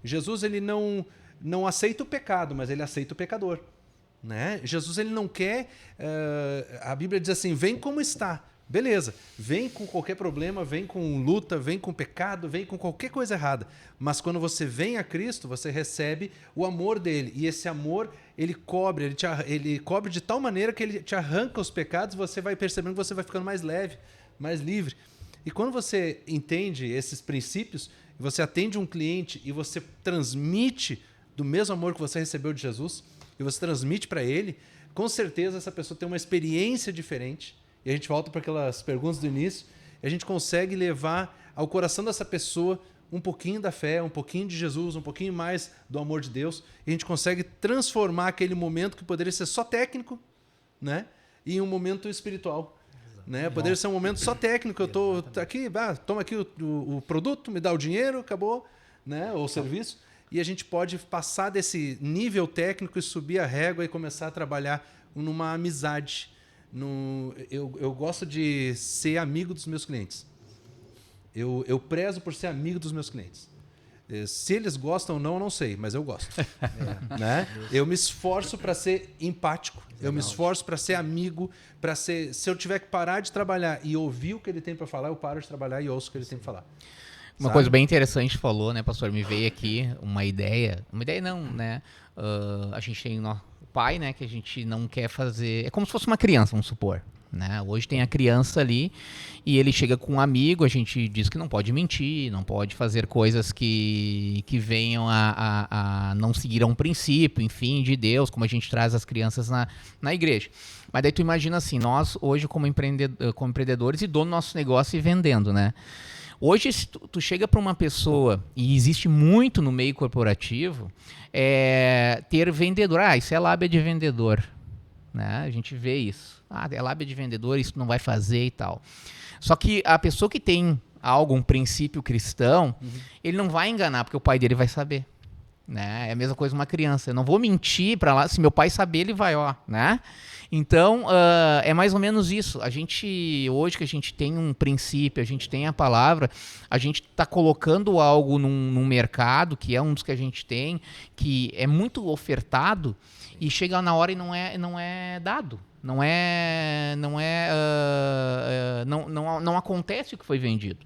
Jesus ele não aceita o pecado, mas ele aceita o pecador. Né? Jesus ele não quer... a Bíblia diz assim, vem como está. Beleza, vem com qualquer problema, vem com luta, vem com pecado, vem com qualquer coisa errada. Mas quando você vem a Cristo, você recebe o amor dele. E esse amor, ele cobre de tal maneira que ele te arranca os pecados, você vai percebendo que você vai ficando mais leve, mais livre. E quando você entende esses princípios, você atende um cliente e você transmite do mesmo amor que você recebeu de Jesus, e você transmite para ele, com certeza essa pessoa tem uma experiência diferente. E a gente volta para aquelas perguntas do início, e a gente consegue levar ao coração dessa pessoa um pouquinho da fé, um pouquinho de Jesus, um pouquinho mais do amor de Deus, e a gente consegue transformar aquele momento que poderia ser só técnico, né, em um momento espiritual. Né? Poderia ser um momento só técnico, eu estou aqui, toma aqui o produto, me dá o dinheiro, acabou, né, o serviço, e a gente pode passar desse nível técnico e subir a régua e começar a trabalhar numa amizade. Eu gosto de ser amigo dos meus clientes. Eu prezo por ser amigo dos meus clientes. Se eles gostam ou não, eu não sei, mas eu gosto. Né? Eu me esforço para ser empático. Eu me esforço para ser amigo, para ser. Se eu tiver que parar de trabalhar e ouvir o que ele tem para falar, eu paro de trabalhar e ouço o que ele tem para falar. Uma coisa bem interessante falou, né, pastor? Me veio aqui uma ideia não, né? A gente tem o pai, né, que a gente não quer fazer. É como se fosse uma criança, vamos supor. Né? Hoje tem a criança ali e ele chega com um amigo, a gente diz que não pode mentir, não pode fazer coisas que venham a não seguir a um princípio, enfim, de Deus, como a gente traz as crianças na igreja. Mas daí tu imagina assim, nós hoje como empreendedores e dono do nosso negócio e vendendo, né? Hoje, se tu chega para uma pessoa, e existe muito no meio corporativo, ter vendedor. Isso é lábia de vendedor. Né? A gente vê isso. É lábia de vendedor, isso não vai fazer e tal. Só que a pessoa que tem um princípio cristão, ele não vai enganar, porque o pai dele vai saber. né? É a mesma coisa uma criança. Eu não vou mentir para lá, se meu pai saber, ele vai, ó, né? Então, é mais ou menos isso. A gente, hoje que a gente tem um princípio, a gente tem a palavra, a gente está colocando algo num mercado, que é um dos que a gente tem, que é muito ofertado, e chega na hora e não é dado. Não acontece o que foi vendido.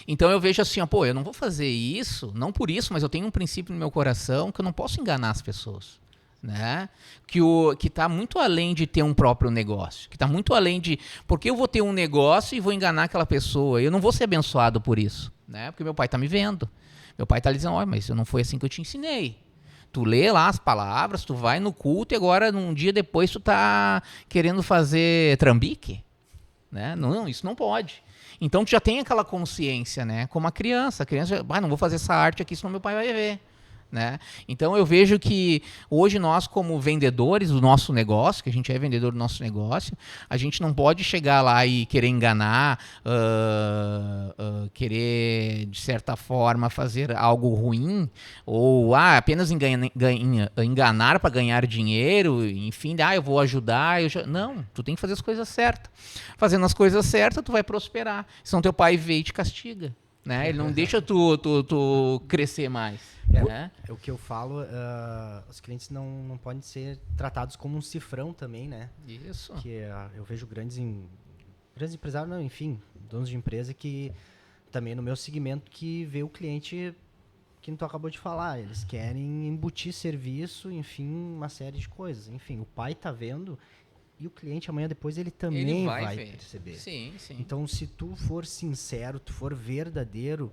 Então eu vejo assim, ó, eu não vou fazer isso, não por isso, mas eu tenho um princípio no meu coração que eu não posso enganar as pessoas. Né? Que está muito além de ter um próprio negócio, que está muito além de, porque eu vou ter um negócio e vou enganar aquela pessoa, eu não vou ser abençoado por isso, né? Porque meu pai está me vendo, meu pai está dizendo, olha, mas não foi assim que eu te ensinei, tu lê lá as palavras, tu vai no culto e agora num dia depois tu tá querendo fazer trambique, né? Não, isso não pode. Então tu já tem aquela consciência, né? Como a criança não vou fazer essa arte aqui senão meu pai vai ver. Né? Então eu vejo que hoje nós, como vendedores do nosso negócio, que a gente é vendedor do nosso negócio, a gente não pode chegar lá e querer enganar, querer de certa forma fazer algo ruim, ou apenas enganar para ganhar dinheiro, enfim, eu vou ajudar. Não, tu tem que fazer as coisas certas. Fazendo as coisas certas, tu vai prosperar. Senão teu pai vem e te castiga. Né? Ele não deixa tu crescer mais. Né? É o que eu falo, os clientes não podem ser tratados como um cifrão também, né? Isso. Que eu vejo grandes empresários, não, enfim, donos de empresa que também no meu segmento que vê o cliente que tu acabou de falar. Eles querem embutir serviço, enfim, uma série de coisas. Enfim, o pai tá vendo e o cliente amanhã depois ele também vai perceber. Sim. Então, se tu for sincero, tu for verdadeiro,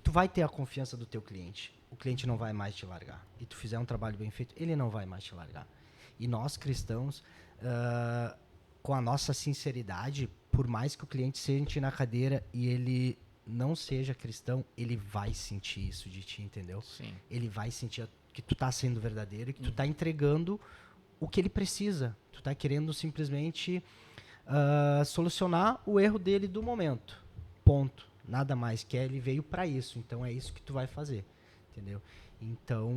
tu vai ter a confiança do teu cliente. O cliente não vai mais te largar. E tu fizer um trabalho bem feito, ele não vai mais te largar. E nós, cristãos, com a nossa sinceridade, por mais que o cliente sente na cadeira e ele não seja cristão, ele vai sentir isso de ti, entendeu? Sim. Ele vai sentir que tu tá sendo verdadeiro e que tu tá entregando o que ele precisa. Tu tá querendo simplesmente solucionar o erro dele do momento. Ponto. Nada mais que ele veio para isso. Então é isso que tu vai fazer. Entendeu? Então,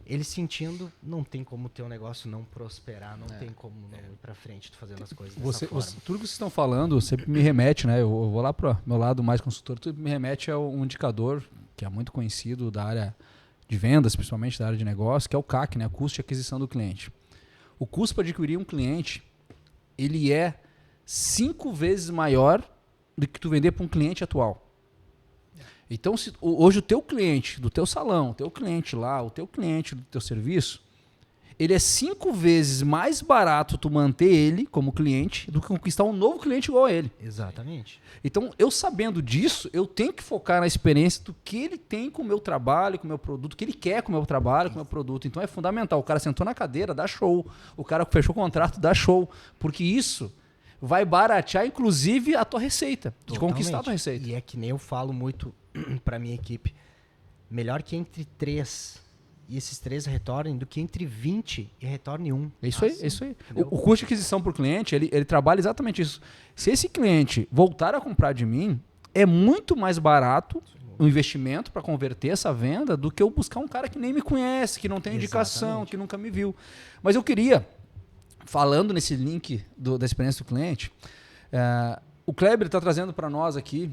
ele sentindo, não tem como o teu negócio não prosperar, não tem como não ir para frente tu fazendo as coisas dessa forma. Tudo que vocês estão falando sempre me remete, né? Eu vou lá para o meu lado mais consultor, tudo me remete a um indicador que é muito conhecido da área de vendas, principalmente da área de negócio, que é o CAC, né? Custo de aquisição do cliente. O custo para adquirir um cliente, ele é 5 vezes maior do que tu vender para um cliente atual. Então, hoje o teu cliente do teu salão, o teu cliente lá, o teu cliente do teu serviço, ele é 5 vezes mais barato tu manter ele como cliente do que conquistar um novo cliente igual a ele. Exatamente. Então, eu sabendo disso, eu tenho que focar na experiência do que ele tem com o meu trabalho, com o meu produto, o que ele quer com o meu trabalho, com o meu produto. Então, é fundamental. O cara sentou na cadeira, dá show. O cara fechou o contrato, dá show. Porque isso vai baratear, inclusive, a tua receita. De conquistar a tua receita. E é que nem eu falo muito para minha equipe. Melhor que entre 3 e esses 3 retornem do que entre 20 e retorne 1. É isso aí, é isso aí. O custo de aquisição por cliente, ele trabalha exatamente isso. Se esse cliente voltar a comprar de mim, é muito mais barato o investimento para converter essa venda do que eu buscar um cara que nem me conhece, que não tem indicação, Exatamente. que nunca me viu. Mas eu queria, falando nesse link da experiência do cliente, o Kleber está trazendo para nós aqui,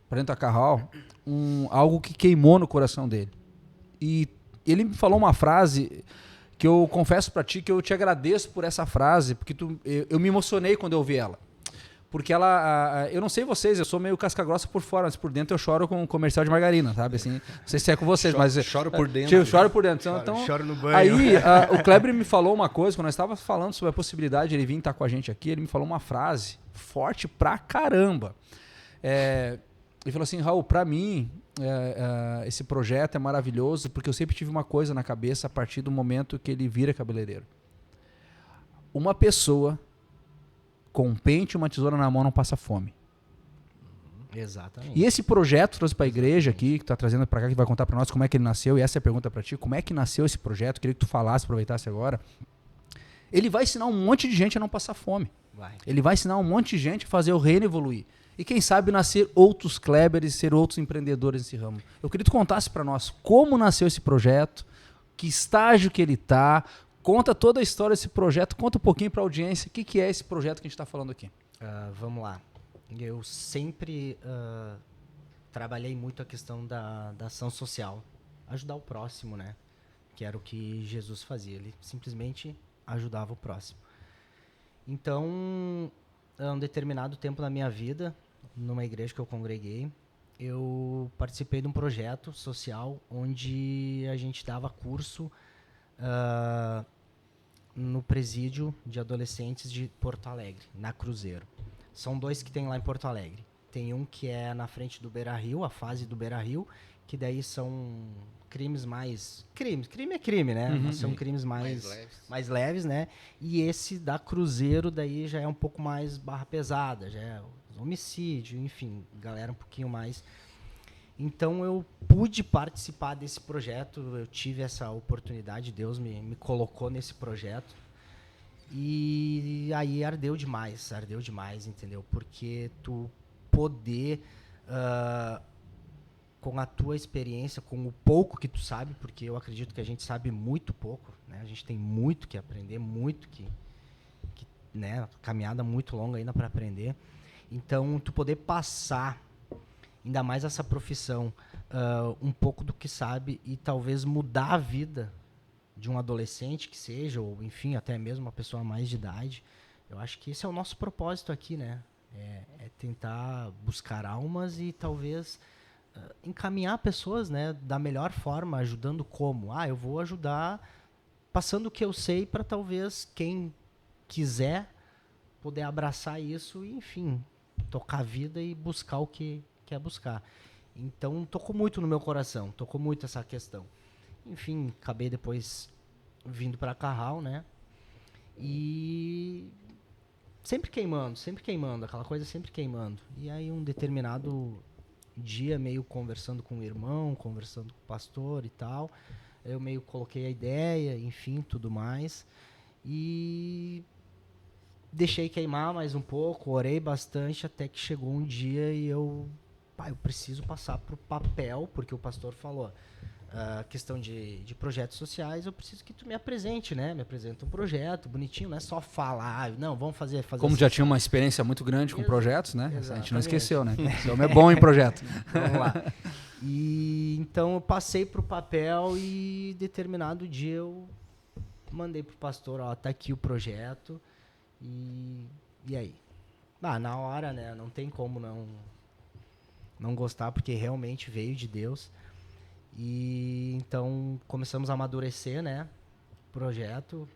para dentro da Carral, algo que queimou no coração dele. E ele me falou uma frase que eu confesso para ti que eu te agradeço por essa frase, porque eu me emocionei quando eu ouvi ela. Porque ela, eu não sei vocês, eu sou meio casca grossa por fora, mas por dentro eu choro com um comercial de margarina, sabe? Assim, não sei se é com vocês, mas... Choro por dentro. Choro por dentro. Então, choro no banho. Aí o Kleber me falou uma coisa, quando nós estávamos falando sobre a possibilidade de ele vir estar com a gente aqui, ele me falou uma frase forte pra caramba. Ele falou assim, Raul, pra mim, esse projeto é maravilhoso, porque eu sempre tive uma coisa na cabeça a partir do momento que ele vira cabeleireiro. Uma pessoa com um pente e uma tesoura na mão não passa fome. Exatamente. E esse projeto trouxe para a igreja aqui, que está trazendo para cá, que vai contar para nós como é que ele nasceu, e essa é a pergunta para ti, como é que nasceu esse projeto, queria que tu falasse, aproveitasse agora. Ele vai ensinar um monte de gente a não passar fome. Vai. Ele vai ensinar um monte de gente a fazer o reino evoluir. e quem sabe nascer outros Klebers e ser outros empreendedores nesse ramo. Eu queria que tu contasse para nós como nasceu esse projeto, que estágio que ele está, conta toda a história desse projeto, conta um pouquinho para a audiência o que é esse projeto que a gente está falando aqui. Vamos lá. Eu sempre trabalhei muito a questão da ação social, ajudar o próximo, né? Que era o que Jesus fazia, ele simplesmente ajudava o próximo. Então, a um determinado tempo na minha vida, numa igreja que eu congreguei, eu participei de um projeto social onde a gente dava curso no presídio de adolescentes de Porto Alegre, na Cruzeiro. São 2 que tem lá em Porto Alegre. Tem um que é na frente do Beira-Rio, a fase do Beira-Rio, que daí são crimes mais... Crime é crime, né? Mas são crimes mais leves, né? E esse da Cruzeiro daí já é um pouco mais barra pesada, já é homicídio, enfim, galera um pouquinho mais... Então eu pude participar desse projeto, eu tive essa oportunidade, Deus me colocou nesse projeto. E aí ardeu demais, entendeu? Porque tu poder... com a tua experiência, com o pouco que tu sabe, porque eu acredito que a gente sabe muito pouco, né? A gente tem muito que aprender, muito que né? Caminhada muito longa ainda para aprender. Então, tu poder passar, ainda mais essa profissão, um pouco do que sabe e talvez mudar a vida de um adolescente que seja, ou enfim, até mesmo uma pessoa mais de idade, eu acho que esse é o nosso propósito aqui, né? É tentar buscar almas e talvez... encaminhar pessoas, né, da melhor forma, ajudando como? Eu vou ajudar passando o que eu sei para talvez quem quiser poder abraçar isso e, enfim, tocar a vida e buscar o que quer buscar. Então, tocou muito no meu coração, tocou muito essa questão. Enfim, acabei depois vindo para Carral, né, e sempre queimando, aquela coisa sempre queimando. E aí, um determinado... dia meio conversando com o irmão, conversando com o pastor e tal, eu meio coloquei a ideia, enfim, tudo mais, e deixei queimar mais um pouco, orei bastante, até que chegou um dia e eu preciso passar pro papel, porque o pastor falou, questão de projetos sociais, eu preciso que tu me apresente, né? Me apresenta um projeto bonitinho, não é só falar, não, vamos fazer Como já tinha uma experiência muito grande com projetos, né? Exatamente. A gente não esqueceu, né? Esse homem é bom em projeto. Vamos lá. E então eu passei pro papel e determinado dia eu mandei pro pastor, tá aqui o projeto. E aí? Na hora, né? Não tem como não gostar, porque realmente veio de Deus. E então começamos a amadurecer, né, o projeto,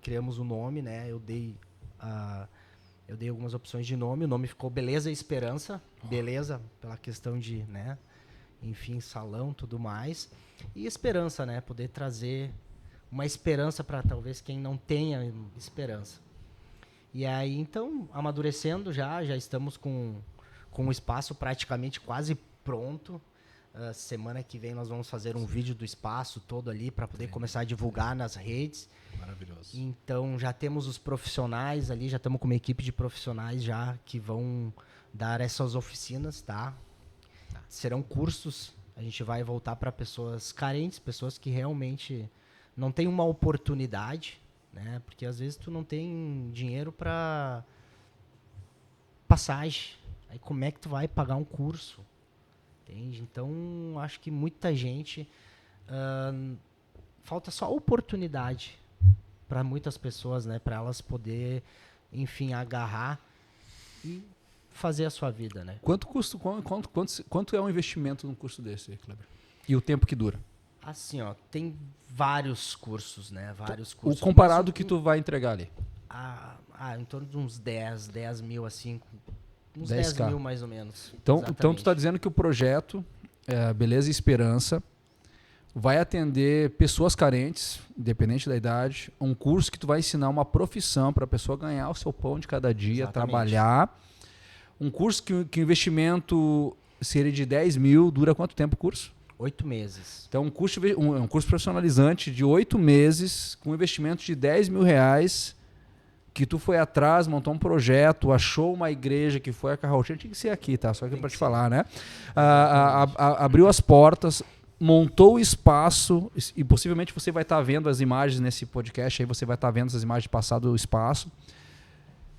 criamos o nome, né, eu dei algumas opções de nome, o nome ficou Beleza e Esperança, beleza pela questão de, né, enfim, salão, tudo mais, e esperança, né, poder trazer uma esperança para talvez quem não tenha esperança. E aí, então, amadurecendo já estamos com o espaço praticamente quase pronto. Semana que vem nós vamos fazer um vídeo do espaço todo ali para poder começar a divulgar nas redes. Maravilhoso. Então já temos os profissionais ali, já estamos com uma equipe de profissionais já que vão dar essas oficinas, tá? Serão cursos, a gente vai voltar para pessoas carentes, pessoas que realmente não têm uma oportunidade, né? Porque às vezes tu não tem dinheiro para passagem. Aí como é que tu vai pagar um curso? Entende? Então, acho que muita gente... falta só oportunidade para muitas pessoas, né? Para elas poder, enfim, agarrar e fazer a sua vida, né? Quanto é um investimento num curso desse, Kleber? E o tempo que dura? Assim, tem vários cursos, né? Vários cursos. O comparado que tu vai entregar ali? Em torno de uns 10 mil, assim... Uns 10K. 10 mil, mais ou menos. Então tu está dizendo que o projeto Beleza e Esperança vai atender pessoas carentes, independente da idade, um curso que tu vai ensinar uma profissão para a pessoa ganhar o seu pão de cada dia, Exatamente. trabalhar. Um curso que o investimento seria de 10 mil, dura quanto tempo o curso? 8 meses. Então um curso profissionalizante de 8 meses, com investimento de 10 mil reais, que tu foi atrás, montou um projeto, achou uma igreja que foi a Carral Church, tinha que ser aqui, tá? Só que para te falar, né? Abriu as portas, montou o espaço, e possivelmente você vai estar vendo as imagens nesse podcast, aí você vai estar vendo essas imagens de passado do espaço.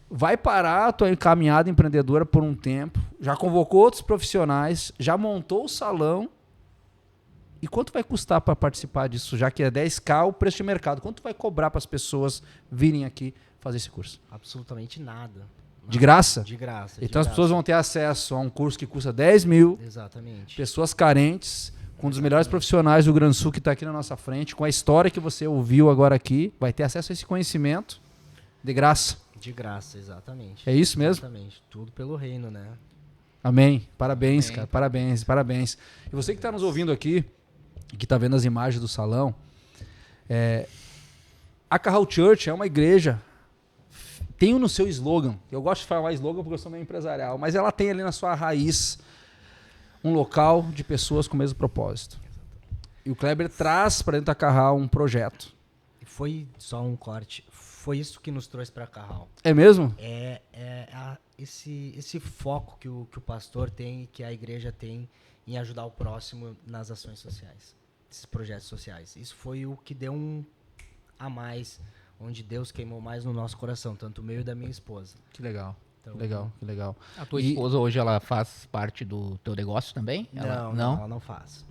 Vai parar a tua caminhada empreendedora por um tempo, já convocou outros profissionais, já montou o salão. E quanto vai custar para participar disso, já que é 10K o preço de mercado? Quanto vai cobrar para as pessoas virem aqui fazer esse curso? Absolutamente nada. De graça? De graça. Então as pessoas vão ter acesso a um curso que custa 10 mil, Exatamente. pessoas carentes, com um dos melhores profissionais do Rio Grande do Sul que está aqui na nossa frente, com a história que você ouviu agora aqui, vai ter acesso a esse conhecimento de graça. De graça, exatamente. É isso mesmo? Exatamente. Tudo pelo reino, né? Amém. Parabéns, cara. Parabéns, parabéns. E você que está nos ouvindo aqui, que está vendo as imagens do salão, a Carral Church é uma igreja, tem no seu slogan, eu gosto de falar slogan porque eu sou meio empresarial, mas ela tem ali na sua raiz um local de pessoas com o mesmo propósito. E o Kleber traz para dentro da Carral um projeto. Foi só um corte. Foi isso que nos trouxe para Carral. É mesmo? Esse foco que o pastor tem e que a igreja tem em ajudar o próximo nas ações sociais, esses projetos sociais. Isso foi o que deu um a mais, onde Deus queimou mais no nosso coração, tanto o meu e da minha esposa. Que legal. Então, Que legal. A tua esposa hoje ela faz parte do teu negócio também? Não, ela não faz.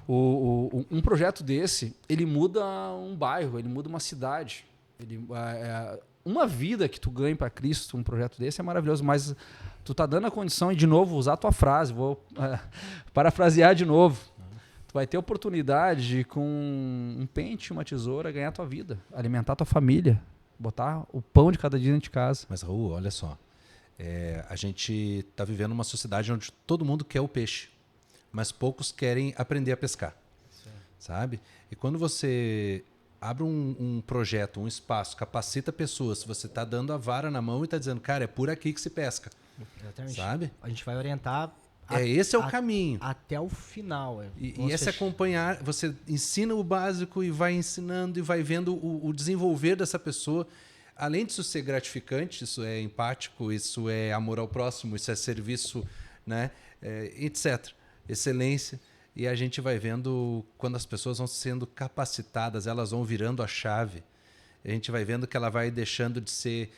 Um projeto desse, ele muda um bairro, ele muda uma cidade. Uma vida que tu ganha para Cristo, um projeto desse é maravilhoso, mas tu tá dando a condição, e de novo, usar a tua frase, vou parafrasear de novo. Tu vai ter oportunidade de, com um pente, uma tesoura, ganhar a tua vida, alimentar a tua família, botar o pão de cada dia dentro de casa. Mas, Raul, olha só. A gente está vivendo uma sociedade onde todo mundo quer o peixe, mas poucos querem aprender a pescar. Sim. Sabe? E quando você abre um projeto, um espaço, capacita pessoas, você está dando a vara na mão e está dizendo, cara, é por aqui que se pesca. Exatamente. Sabe? A gente vai orientar... Esse é o caminho. Até o final. E esse acompanhar, você ensina o básico e vai ensinando e vai vendo o desenvolver dessa pessoa. Além disso ser gratificante, isso é empático, isso é amor ao próximo, isso é serviço, né? Etc. Excelência. E a gente vai vendo quando as pessoas vão sendo capacitadas, elas vão virando a chave. A gente vai vendo que ela vai deixando de ser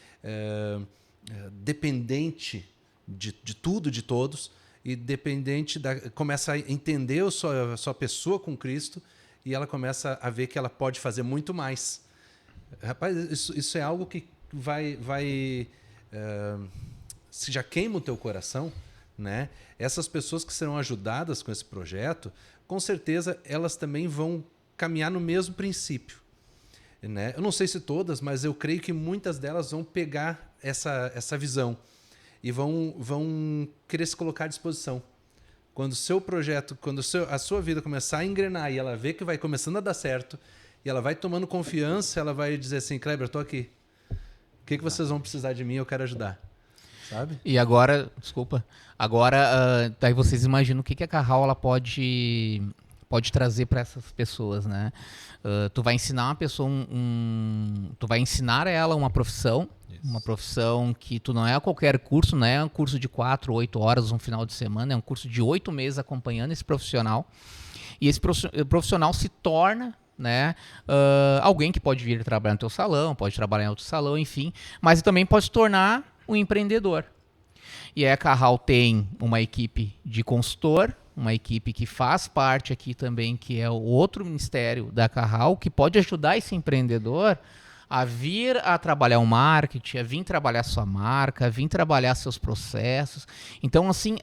dependente de tudo, de todos, e dependente começa a entender a sua pessoa com Cristo, e ela começa a ver que ela pode fazer muito mais. Rapaz, isso é algo que se já queima o teu coração, né? Essas pessoas que serão ajudadas com esse projeto, com certeza elas também vão caminhar no mesmo princípio, né? Eu não sei se todas, mas eu creio que muitas delas vão pegar essa visão e vão querer se colocar à disposição. Quando o seu projeto, a sua vida começar a engrenar e ela vê que vai começando a dar certo, e ela vai tomando confiança, ela vai dizer assim, Kleber, eu estou aqui. O que vocês vão precisar de mim? Eu quero ajudar. Sabe? E agora, daí vocês imaginam o que a Carral ela pode trazer para essas pessoas, né? Tu vai ensinar uma pessoa tu vai ensinar a ela uma profissão, uma profissão que tu não é qualquer curso, não é um curso de 4 ou 8 horas um final de semana, é um curso de 8 meses acompanhando esse profissional. E esse profissional se torna, né, alguém que pode vir trabalhar no teu salão, pode trabalhar em outro salão, enfim, mas também pode se tornar um empreendedor. E aí a Carral tem uma equipe de consultor, uma equipe que faz parte aqui também, que é o outro ministério da Carral, que pode ajudar esse empreendedor a vir a trabalhar o marketing, a vir trabalhar sua marca, a vir trabalhar seus processos. Então, assim,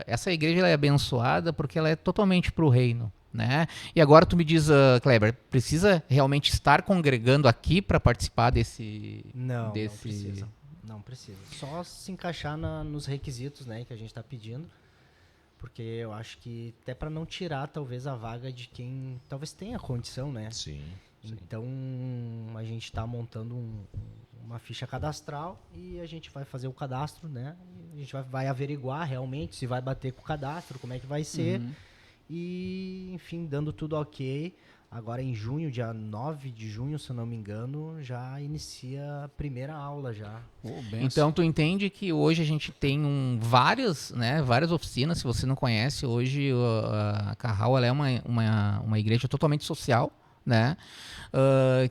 essa igreja ela é abençoada porque ela é totalmente para o reino, né? E agora tu me diz, Kleber, precisa realmente estar congregando aqui para participar desse... Não precisa. Não precisa. Só se encaixar nos requisitos, né, que a gente está pedindo. Porque eu acho que até para não tirar, talvez, a vaga de quem talvez tenha condição, né? Sim. Então, a gente está montando uma ficha cadastral e a gente vai fazer o cadastro, né? A gente vai averiguar realmente se vai bater com o cadastro, como é que vai ser. E, enfim, dando tudo ok, agora em junho, dia 9 de junho, se eu não me engano, já inicia a primeira aula já. Então tu entende que hoje a gente tem várias oficinas. Se você não conhece, hoje a Carral ela é uma igreja totalmente social, né?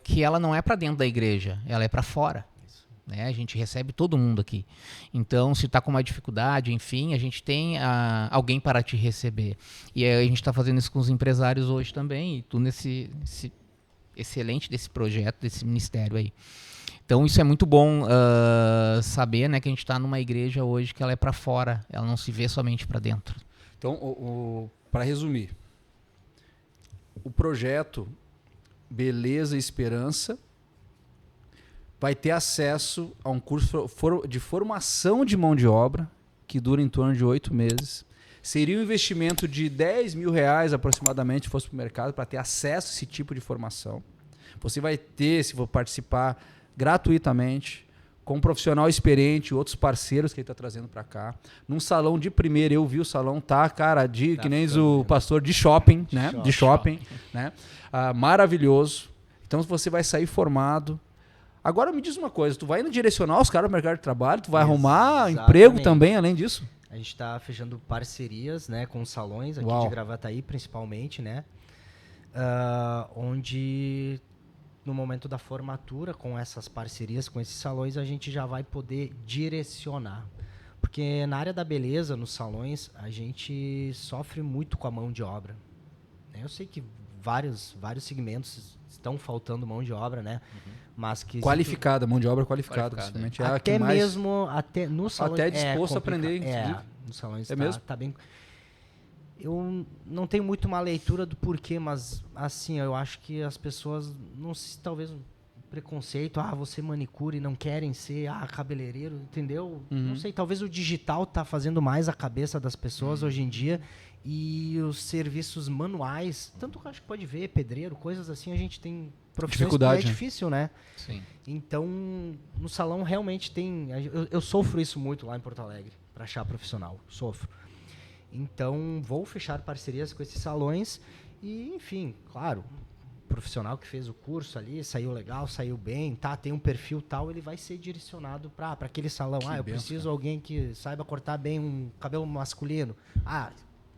Que ela não é para dentro da igreja, ela é para fora. Né? A gente recebe todo mundo aqui. Então, se está com uma dificuldade, enfim, a gente tem alguém para te receber. E a gente está fazendo isso com os empresários hoje também, e tu excelente desse projeto, desse ministério aí. Então, isso é muito bom saber, né, que a gente está numa igreja hoje que ela é para fora, ela não se vê somente para dentro. Então, para resumir, o projeto Beleza e Esperança vai ter acesso a um curso de formação de mão de obra, que dura em torno de 8 meses. Seria um investimento de R$10.000 aproximadamente, se fosse para o mercado, para ter acesso a esse tipo de formação. Você vai ter, se for participar, gratuitamente, com um profissional experiente e outros parceiros que ele está trazendo para cá. Num salão de primeira, eu vi o salão, cara, que nem o pastor de shopping, né? De shopping, né? Maravilhoso. Então você vai sair formado. Agora me diz uma coisa, tu vai direcionar os caras no mercado de trabalho, tu vai arrumar emprego também, além disso? A gente está fechando parcerias, né, com salões aqui de Gravataí, principalmente, né? Onde no momento da formatura, com essas parcerias, com esses salões, a gente já vai poder direcionar. Porque na área da beleza, nos salões, a gente sofre muito com a mão de obra. Eu sei que vários segmentos estão faltando mão de obra, né? Mas que qualificada, mão de obra qualificada. Principalmente até que mais, mesmo no salão até disposto a aprender. Nos salões mesmo? Tá bem. Eu não tenho muito uma leitura do porquê, mas assim, eu acho que as pessoas, não sei, talvez um preconceito, você manicure, não querem ser cabeleireiro, entendeu? Não sei, talvez o digital tá fazendo mais a cabeça das pessoas hoje em dia, e os serviços manuais, tanto que eu acho que pode ver, pedreiro, coisas assim, a gente tem profissões que é difícil, né? Sim. Então, no salão realmente tem, eu sofro isso muito lá em Porto Alegre, para achar profissional, sofro. Então, vou fechar parcerias com esses salões e, enfim, claro, o profissional que fez o curso ali, saiu legal, saiu bem, tem um perfil tal, ele vai ser direcionado para aquele salão. Eu preciso de alguém que saiba cortar bem um cabelo masculino.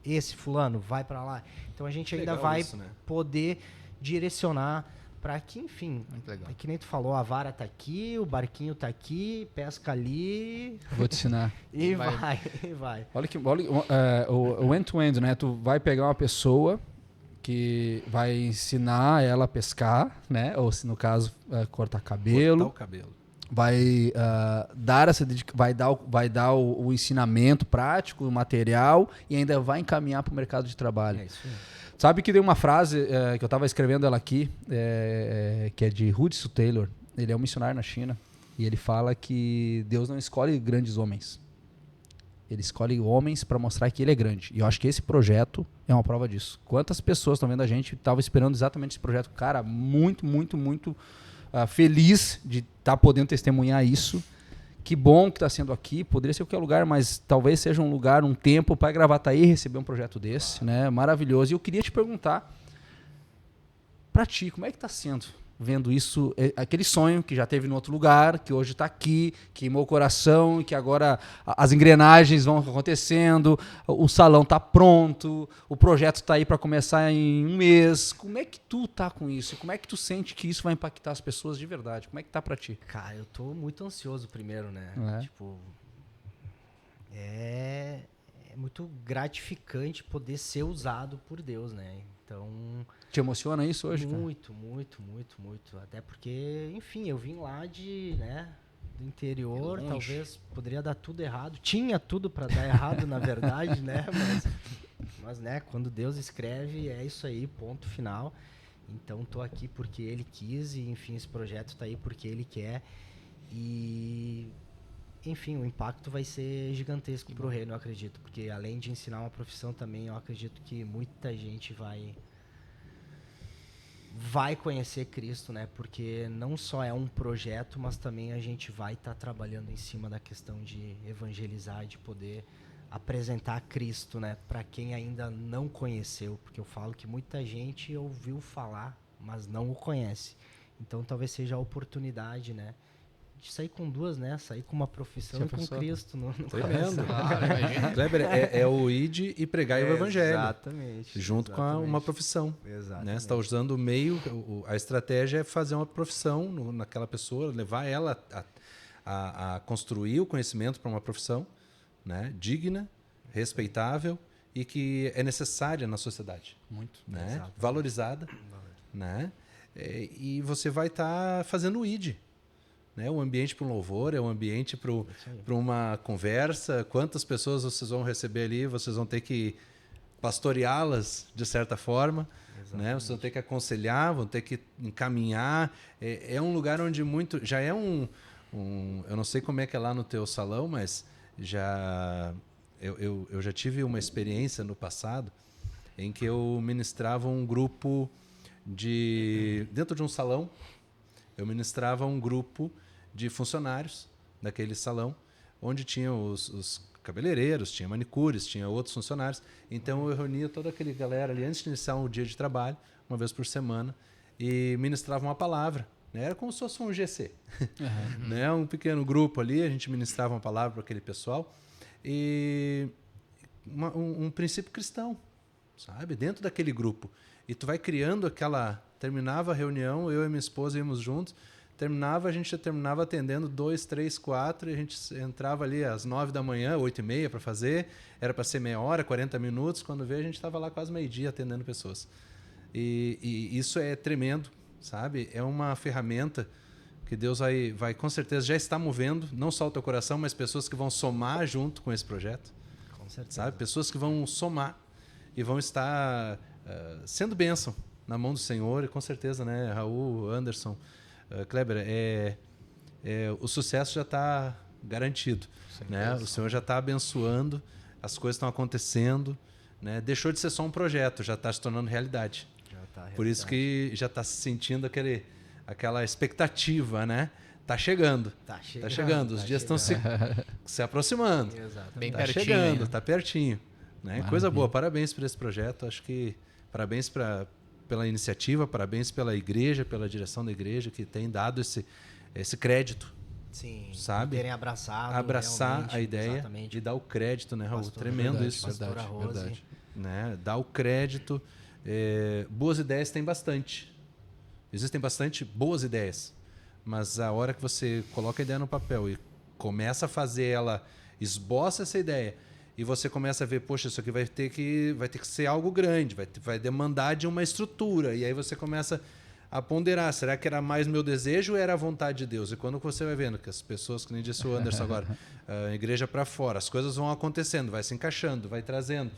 Esse fulano vai para lá. Então, a gente ainda vai poder direcionar para que, enfim, é que nem tu falou, a vara tá aqui, o barquinho tá aqui, pesca ali. Vou te ensinar. E vai. Olha o end-to-end, né? Tu vai pegar uma pessoa que vai ensinar ela a pescar, né? Ou se no caso, cortar cabelo. Cortar o cabelo. Vai dar o ensinamento prático, o material, e ainda vai encaminhar para o mercado de trabalho. É isso aí. Sabe que tem uma frase que eu estava escrevendo ela aqui, que é de Hudson Taylor. Ele é um missionário na China. E ele fala que Deus não escolhe grandes homens. Ele escolhe homens para mostrar que ele é grande. E eu acho que esse projeto é uma prova disso. Quantas pessoas estão vendo a gente estavam esperando exatamente esse projeto? Cara, muito, muito, muito feliz de estar podendo testemunhar isso. Que bom que está sendo aqui, poderia ser qualquer lugar, mas talvez seja um lugar, um tempo para Gravataí receber um projeto desse, né? Maravilhoso. E eu queria te perguntar, para ti, como é que está sendo vendo isso, aquele sonho que já teve em outro lugar, que hoje está aqui, queimou o coração, que agora as engrenagens vão acontecendo, o salão está pronto, o projeto está aí para começar em um mês. Como é que tu tá com isso? Como é que tu sente que isso vai impactar as pessoas de verdade? Como é que tá para ti? Cara, eu tô muito ansioso primeiro, né? Tipo, é muito gratificante poder ser usado por Deus, né? Então... Te emociona isso hoje, cara? Muito, muito, muito, muito. Até porque, enfim, eu vim lá do interior, talvez poderia dar tudo errado. Tinha tudo para dar errado, na verdade, né? Mas, né, quando Deus escreve, é isso aí, ponto final. Então, tô aqui porque Ele quis e, enfim, esse projeto tá aí porque Ele quer. E... enfim, o impacto vai ser gigantesco pro reino, eu acredito. Porque além de ensinar uma profissão também, eu acredito que muita gente vai conhecer Cristo, né? Porque não só é um projeto, mas também a gente vai estar trabalhando em cima da questão de evangelizar, de poder apresentar Cristo, né, para quem ainda não conheceu, porque eu falo que muita gente ouviu falar, mas não o conhece. Então talvez seja a oportunidade, né, de sair com duas, né, sair com uma profissão e com Cristo no Tremendo. Claro, imagina. Kleber, é o id e pregar o evangelho. Exatamente. Junto com uma profissão. Exatamente. Né? Você está usando o meio, a estratégia é fazer uma profissão naquela pessoa, levar ela a construir o conhecimento para uma profissão, né? Digna, respeitável e que é necessária na sociedade. Muito. Né? Valorizada. Né? E você vai estar fazendo o ID. Né? O ambiente para um louvor, é um ambiente para uma conversa. Quantas pessoas vocês vão receber ali? Vocês vão ter que pastoreá-las de certa forma. Né? Vocês vão ter que aconselhar, vão ter que encaminhar. É um lugar onde muito... Já é eu não sei como é que é lá no teu salão, mas eu já tive uma experiência no passado em que eu ministrava um grupo dentro de um salão, eu ministrava um grupo de funcionários daquele salão, onde tinha os cabeleireiros, tinha manicures, tinha outros funcionários. Então eu reunia toda aquela galera ali antes de iniciar um dia de trabalho, uma vez por semana, e ministrava uma palavra. Né? Era como se fosse um GC. Né? Um pequeno grupo ali, a gente ministrava uma palavra para aquele pessoal. E um princípio cristão, sabe? Dentro daquele grupo. E tu vai criando aquela... Terminava a reunião, eu e minha esposa íamos juntos. A gente terminava atendendo 2, 3, 4, e a gente entrava ali às 9 da manhã, 8h30 para fazer. Era para ser meia hora, 40 minutos. Quando veio, a gente estava lá quase meio-dia atendendo pessoas. E isso é tremendo, sabe? É uma ferramenta que Deus vai com certeza já está movendo, não só o teu coração, mas pessoas que vão somar junto com esse projeto. Com certeza. Sabe? Pessoas que vão somar e vão estar sendo bênção na mão do Senhor. E com certeza, né, Raul, Anderson, Kleber, o sucesso já está garantido. Né? O Senhor já está abençoando, as coisas estão acontecendo. Né? Deixou de ser só um projeto, já está se tornando realidade. Por isso que já está se sentindo aquela expectativa, né? Tá chegando. Os dias estão se aproximando. Exato. Bem Tá pertinho. chegando, Né? tá pertinho. Né? Coisa boa, parabéns por esse projeto. Acho que parabéns pela iniciativa, parabéns pela igreja, pela direção da igreja que tem dado esse crédito. Sim, sabe? Terem abraçar A ideia exatamente. e dar o crédito, né, Raul? Pastor, Tremendo verdade, isso. Pastora Rose. Verdade. Né? Dar o crédito. Boas ideias tem bastante. Existem bastante boas ideias. Mas a hora que você coloca a ideia no papel e começa a fazer ela, esboça essa ideia, e você começa a ver, poxa, isso aqui vai ter que ser algo grande, vai demandar de uma estrutura. E aí você começa a ponderar, será que era mais meu desejo ou era a vontade de Deus? E quando você vai vendo que as pessoas, que nem disse o Anderson agora, a igreja para fora, as coisas vão acontecendo, vai se encaixando, vai trazendo.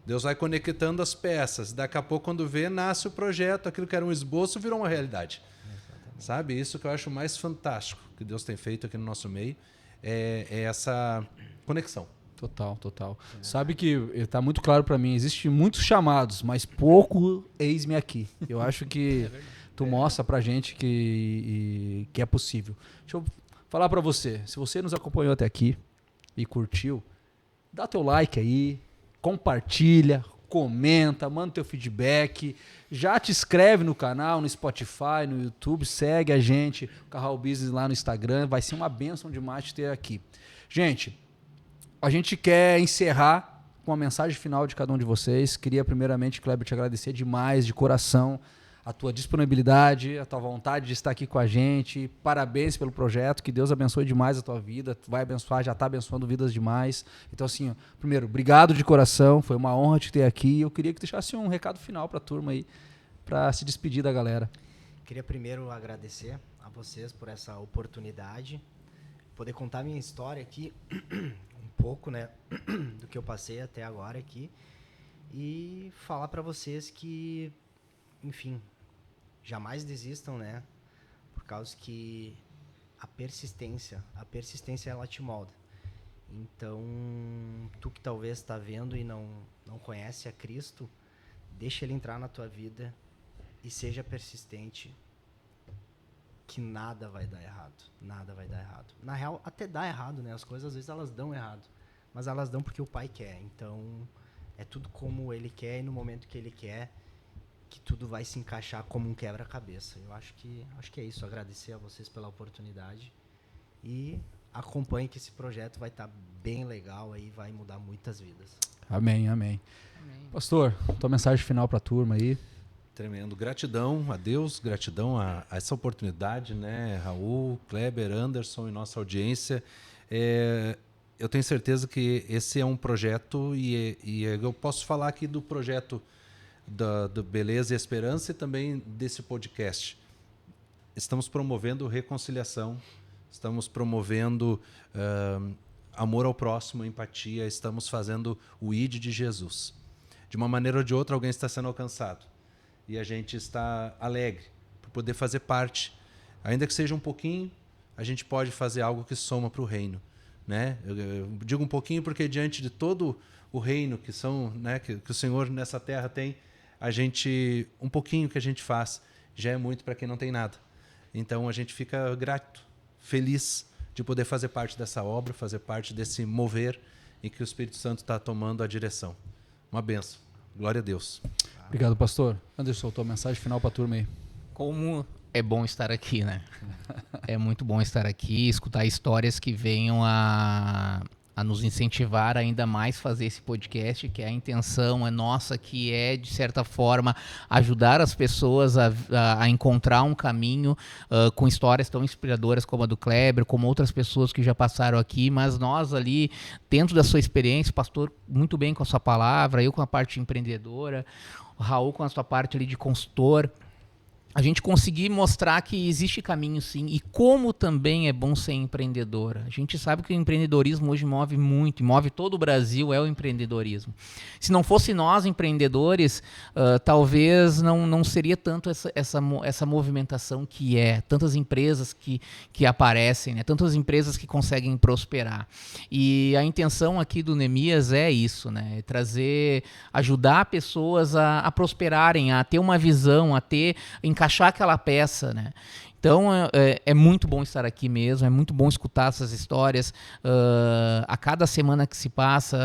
Deus vai conectando as peças. Daqui a pouco, quando vê, nasce o projeto, aquilo que era um esboço virou uma realidade. Exatamente. Sabe? Isso que eu acho mais fantástico que Deus tem feito aqui no nosso meio, é essa conexão. Total. Sabe que está muito claro para mim, existem muitos chamados, mas pouco eis-me aqui. Eu acho que tu mostra pra gente que é possível. Deixa eu falar para você, se você nos acompanhou até aqui e curtiu, dá teu like aí, compartilha, comenta, manda teu feedback, já te inscreve no canal, no Spotify, no YouTube, segue a gente, o Carral Business lá no Instagram, vai ser uma bênção demais te ter aqui. Gente, a gente quer encerrar com a mensagem final de cada um de vocês. Queria primeiramente, Kleber, te agradecer demais, de coração, a tua disponibilidade, a tua vontade de estar aqui com a gente. Parabéns pelo projeto, que Deus abençoe demais a tua vida. Vai abençoar, já está abençoando vidas demais. Então, assim, primeiro, obrigado de coração, foi uma honra te ter aqui. Eu queria que deixasse um recado final para a turma aí, para se despedir da galera. Queria primeiro agradecer a vocês por essa oportunidade, poder contar minha história aqui, um pouco, né, do que eu passei até agora aqui, e falar para vocês que, enfim, jamais desistam, né, por causa que a persistência ela te molda. Então, tu que talvez está vendo e não conhece a Cristo, deixa ele entrar na tua vida e seja persistente, que nada vai dar errado. Na real, até dá errado, né? As coisas às vezes elas dão errado, mas elas dão porque o Pai quer. Então, é tudo como Ele quer e no momento que Ele quer, que tudo vai se encaixar como um quebra-cabeça. Eu acho que é isso. Agradecer a vocês pela oportunidade e acompanhe que esse projeto vai estar bem legal aí, vai mudar muitas vidas. Amém, amém. Pastor, tua mensagem final para a turma aí. Tremendo. Gratidão a Deus, gratidão a essa oportunidade, né? Raul, Kleber, Anderson e nossa audiência. Eu tenho certeza que esse é um projeto e eu posso falar aqui do projeto do Beleza e Esperança e também desse podcast. Estamos promovendo reconciliação, estamos promovendo amor ao próximo, empatia, estamos fazendo o ID de Jesus. De uma maneira ou de outra, alguém está sendo alcançado. E a gente está alegre por poder fazer parte. Ainda que seja um pouquinho, a gente pode fazer algo que soma para o reino. Né? Eu digo um pouquinho porque diante de todo o reino que são, né, que o Senhor nessa terra tem, um pouquinho que a gente faz já é muito para quem não tem nada. Então a gente fica grato, feliz de poder fazer parte dessa obra, fazer parte desse mover em que o Espírito Santo está tomando a direção. Uma bênção. Glória a Deus. Obrigado, pastor. Anderson, tua mensagem final para a turma aí. Como é bom estar aqui, né? É muito bom estar aqui, escutar histórias que venham a nos incentivar ainda mais fazer esse podcast, que a intenção é nossa, que é, de certa forma, ajudar as pessoas a encontrar um caminho com histórias tão inspiradoras como a do Kleber, como outras pessoas que já passaram aqui, mas nós ali, dentro da sua experiência, pastor, muito bem com a sua palavra, eu com a parte empreendedora, o Raul com a sua parte ali de consultor, a gente conseguir mostrar que existe caminho sim, e como também é bom ser empreendedor. A gente sabe que o empreendedorismo hoje move muito, move todo o Brasil, é o empreendedorismo. Se não fosse nós empreendedores, talvez não seria tanto essa movimentação que é, tantas empresas que aparecem, né? Tantas empresas que conseguem prosperar. E a intenção aqui do Neemias é isso, né? É ajudar pessoas a prosperarem, a ter uma visão, encaixar aquela peça, né? Então é muito bom estar aqui mesmo, é muito bom escutar essas histórias. A cada semana que se passa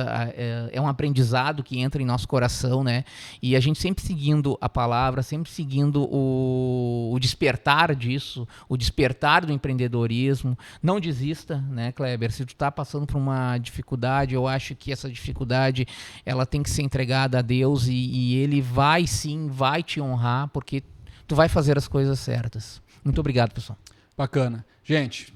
é um aprendizado que entra em nosso coração, né? E a gente sempre seguindo a palavra, sempre seguindo o despertar disso, o despertar do empreendedorismo. Não desista, né, Kleber? Se tu está passando por uma dificuldade, eu acho que essa dificuldade ela tem que ser entregada a Deus e Ele vai te honrar, porque tu vai fazer as coisas certas. Muito obrigado, pessoal. Bacana. Gente,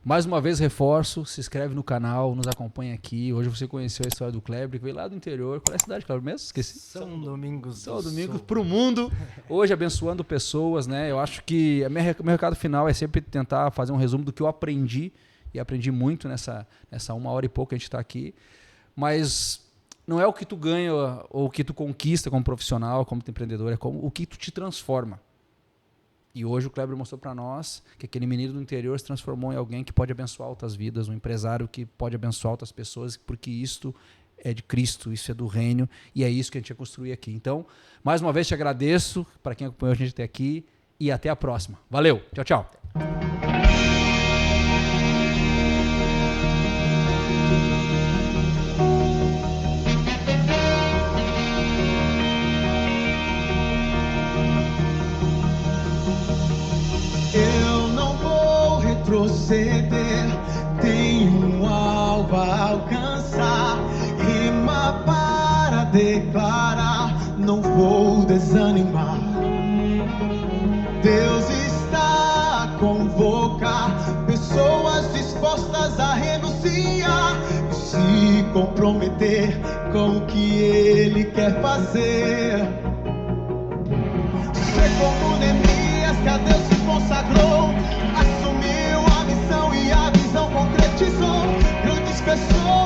mais uma vez reforço, se inscreve no canal, nos acompanha aqui. Hoje você conheceu a história do Kleber, que veio lá do interior. Qual é a cidade, Kleber, mesmo? Esqueci. São Domingos São Domingos para o mundo. Hoje abençoando pessoas, né? Eu acho que meu recado final é sempre tentar fazer um resumo do que eu aprendi. E aprendi muito nessa 1 hora e pouco que a gente está aqui. Mas não é o que tu ganha ou o que tu conquista como profissional, como empreendedor, é como o que tu te transforma. E hoje o Kleber mostrou para nós que aquele menino do interior se transformou em alguém que pode abençoar outras vidas, um empresário que pode abençoar outras pessoas, porque isto é de Cristo, isso é do reino, e é isso que a gente vai construir aqui. Então, mais uma vez te agradeço para quem acompanhou a gente até aqui e até a próxima. Valeu, tchau, tchau. Retroceder, tenho um alvo a alcançar, rima para declarar, não vou desanimar. Deus está a convocar pessoas dispostas a renunciar e se comprometer com o que Ele quer fazer. Ser como Neemias, que a Deus se consagrou, assumiu a missão e a visão concretizou. Grandes pessoas